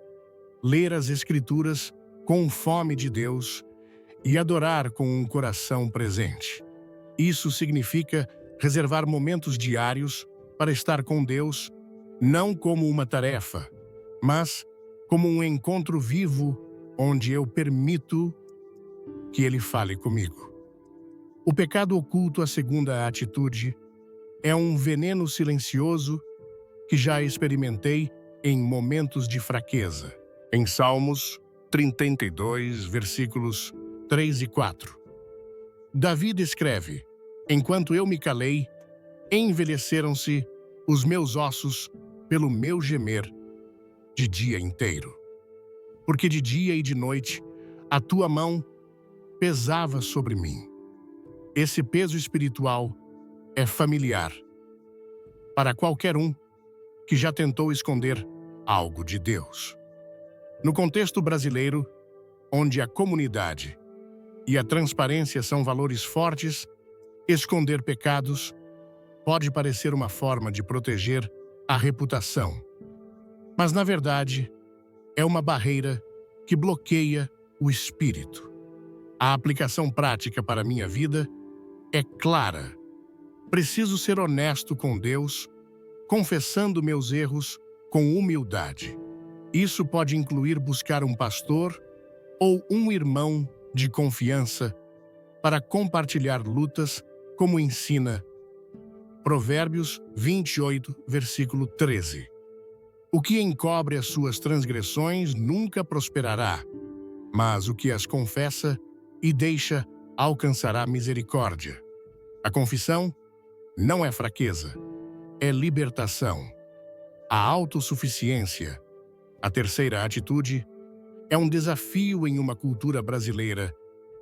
ler as Escrituras com fome de Deus e adorar com um coração presente. Isso significa reservar momentos diários para estar com Deus, não como uma tarefa, mas como um encontro vivo onde eu permito que Ele fale comigo. O pecado oculto, a segunda atitude, é um veneno silencioso que já experimentei em momentos de fraqueza. Em Salmos 32, versículos 3 e 4. Davi descreve: enquanto eu me calei, envelheceram-se os meus ossos pelo meu gemer de dia inteiro. Porque de dia e de noite a tua mão pesava sobre mim. Esse peso espiritual é familiar para qualquer um que já tentou esconder algo de Deus. No contexto brasileiro, onde a comunidade e a transparência são valores fortes, esconder pecados pode parecer uma forma de proteger a reputação. Mas, na verdade, é uma barreira que bloqueia o espírito. A aplicação prática para a minha vida é clara. Preciso ser honesto com Deus, confessando meus erros com humildade. Isso pode incluir buscar um pastor ou um irmão de confiança para compartilhar lutas, como ensina Provérbios 28, versículo 13. O que encobre as suas transgressões nunca prosperará, mas o que as confessa e deixa alcançará misericórdia. A confissão não é fraqueza, é libertação. A autossuficiência, a terceira atitude, é um desafio em uma cultura brasileira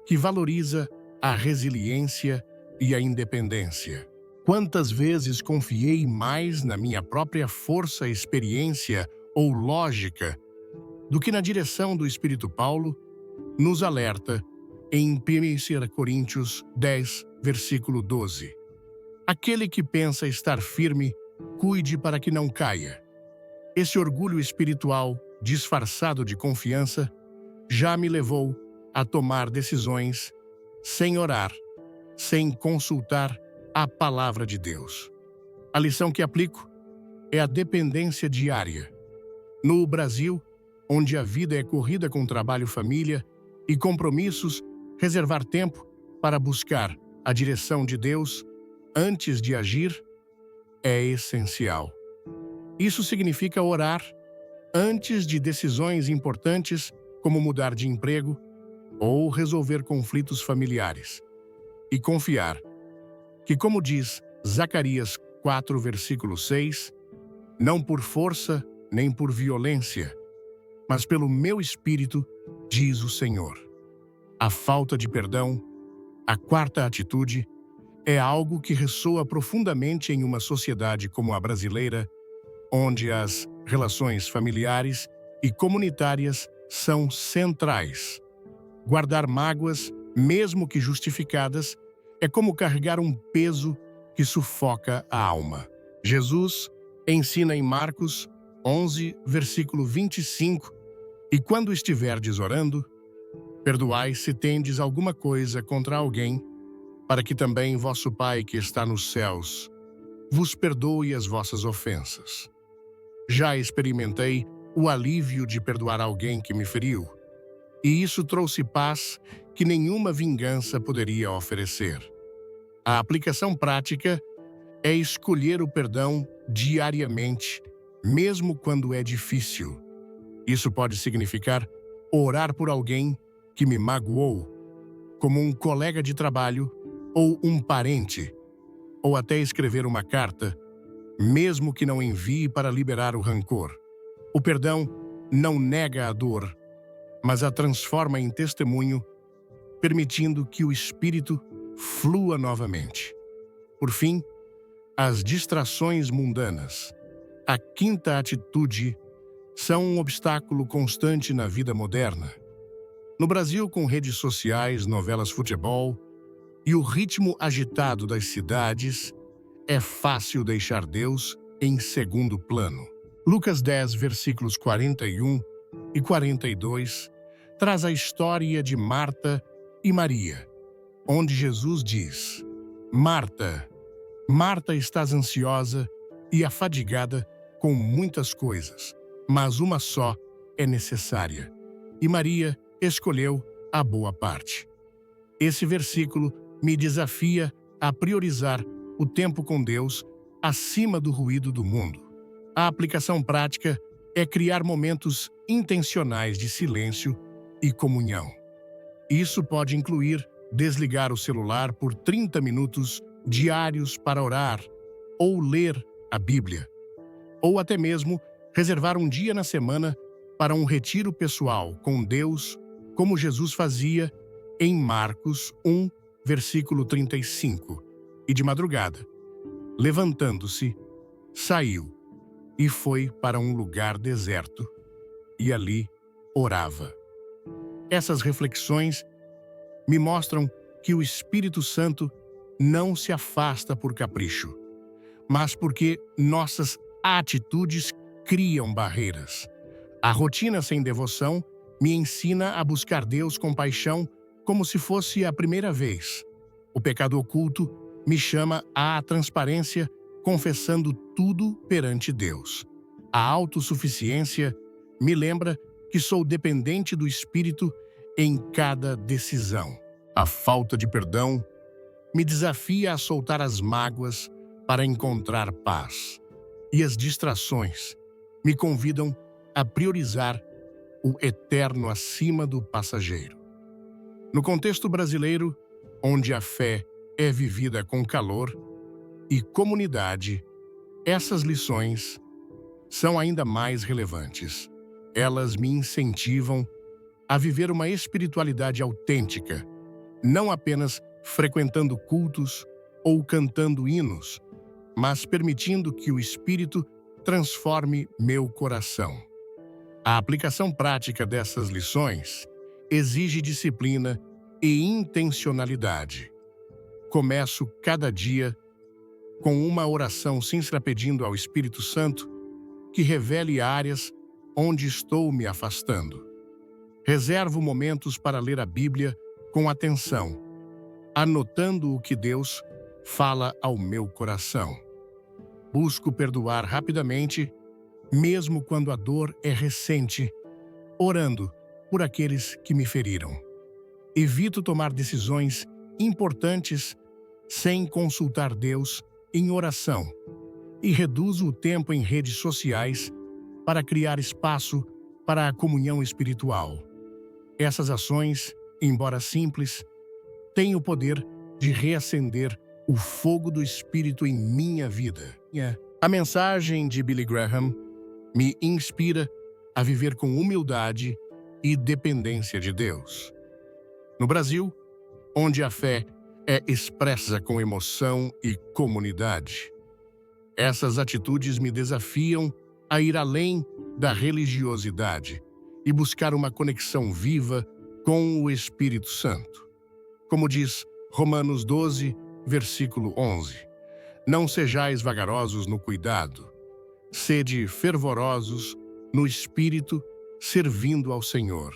que valoriza a resiliência e a independência. Quantas vezes confiei mais na minha própria força, experiência ou lógica do que na direção do Espírito? Paulo nos alerta em 1 Coríntios 10, versículo 12. Aquele que pensa estar firme, cuide para que não caia. Esse orgulho espiritual, disfarçado de confiança, já me levou a tomar decisões sem orar, sem consultar a palavra de Deus. A lição que aplico é a dependência diária. No Brasil, onde a vida é corrida com trabalho, família e compromissos, reservar tempo para buscar a direção de Deus antes de agir é essencial. Isso significa orar antes de decisões importantes, como mudar de emprego ou resolver conflitos familiares, e confiar que, como diz Zacarias 4, versículo 6, não por força nem por violência, mas pelo meu espírito, diz o Senhor. A falta de perdão A quarta atitude é algo que ressoa profundamente em uma sociedade como a brasileira, onde as relações familiares e comunitárias são centrais. Guardar mágoas, mesmo que justificadas, é como carregar um peso que sufoca a alma. Jesus ensina em Marcos 11, versículo 25, e quando estiverdes orando, perdoai se tendes alguma coisa contra alguém, para que também vosso Pai que está nos céus vos perdoe as vossas ofensas. Já experimentei o alívio de perdoar alguém que me feriu, e isso trouxe paz que nenhuma vingança poderia oferecer. A aplicação prática é escolher o perdão diariamente, mesmo quando é difícil. Isso pode significar orar por alguém que me magoou, como um colega de trabalho ou um parente, ou até escrever uma carta, mesmo que não envie para liberar o rancor. O perdão não nega a dor, mas a transforma em testemunho, permitindo que o espírito flua novamente. Por fim, as distrações mundanas. A quinta atitude são um obstáculo constante na vida moderna. No Brasil, com redes sociais, novelas, futebol e o ritmo agitado das cidades, é fácil deixar Deus em segundo plano. Lucas 10, versículos 41 e 42, traz a história de Marta e Maria, onde Jesus diz: Marta, Marta, estás ansiosa e afadigada com muitas coisas, mas uma só é necessária. E Maria escolheu a boa parte. Esse versículo me desafia a priorizar o tempo com Deus acima do ruído do mundo. A aplicação prática é criar momentos intencionais de silêncio e comunhão. Isso pode incluir desligar o celular por 30 minutos diários para orar ou ler a Bíblia, ou até mesmo reservar um dia na semana para um retiro pessoal com Deus, como Jesus fazia em Marcos 1, versículo 35. E de madrugada, levantando-se, saiu e foi para um lugar deserto e ali orava. Essas reflexões me mostram que o Espírito Santo não se afasta por capricho, mas porque nossas atitudes criam barreiras. A rotina sem devoção me ensina a buscar Deus com paixão como se fosse a primeira vez. O pecado oculto me chama à transparência, confessando tudo perante Deus. A autossuficiência me lembra que sou dependente do Espírito em cada decisão. A falta de perdão me desafia a soltar as mágoas para encontrar paz. E as distrações me convidam a priorizar o eterno acima do passageiro. No contexto brasileiro, onde a fé é vivida com calor e comunidade, essas lições são ainda mais relevantes. Elas me incentivam a viver uma espiritualidade autêntica, não apenas frequentando cultos ou cantando hinos, mas permitindo que o Espírito transforme meu coração. A aplicação prática dessas lições exige disciplina e intencionalidade. Começo cada dia com uma oração sincera pedindo ao Espírito Santo que revele áreas onde estou me afastando. Reservo momentos para ler a Bíblia com atenção, anotando o que Deus fala ao meu coração. Busco perdoar rapidamente, mesmo quando a dor é recente, orando por aqueles que me feriram. Evito tomar decisões importantes sem consultar Deus em oração e reduzo o tempo em redes sociais para criar espaço para a comunhão espiritual. Essas ações, embora simples, têm o poder de reacender o fogo do Espírito em minha vida. A mensagem de Billy Graham me inspira a viver com humildade e dependência de Deus. No Brasil, onde a fé é expressa com emoção e comunidade. Essas atitudes me desafiam a ir além da religiosidade e buscar uma conexão viva com o Espírito Santo. Como diz Romanos 12, versículo 11, não sejais vagarosos no cuidado, sede fervorosos no Espírito, servindo ao Senhor.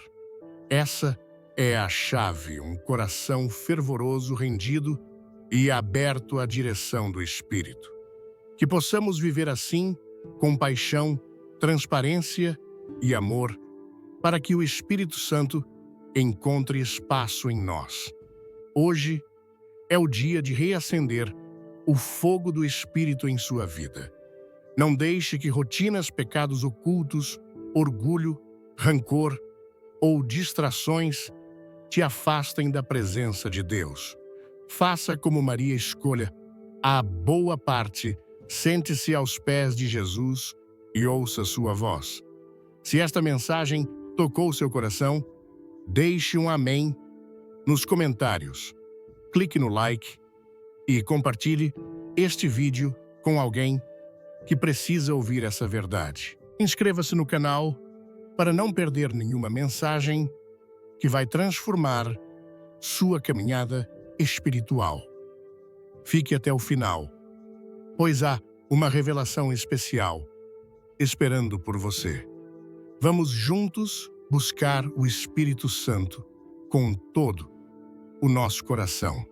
Essa é a chave, um coração fervoroso, rendido e aberto à direção do Espírito. Que possamos viver assim, com paixão, transparência e amor, para que o Espírito Santo encontre espaço em nós. Hoje é o dia de reacender o fogo do Espírito em sua vida. Não deixe que rotinas, pecados ocultos, orgulho, rancor ou distrações te afastem da presença de Deus. Faça como Maria, escolha a boa parte, sente-se aos pés de Jesus e ouça sua voz. Se esta mensagem tocou seu coração, deixe um amém nos comentários. Clique no like e compartilhe este vídeo com alguém que precisa ouvir essa verdade. Inscreva-se no canal para não perder nenhuma mensagem que vai transformar sua caminhada espiritual. Fique até o final, pois há uma revelação especial esperando por você. Vamos juntos buscar o Espírito Santo com todo o nosso coração.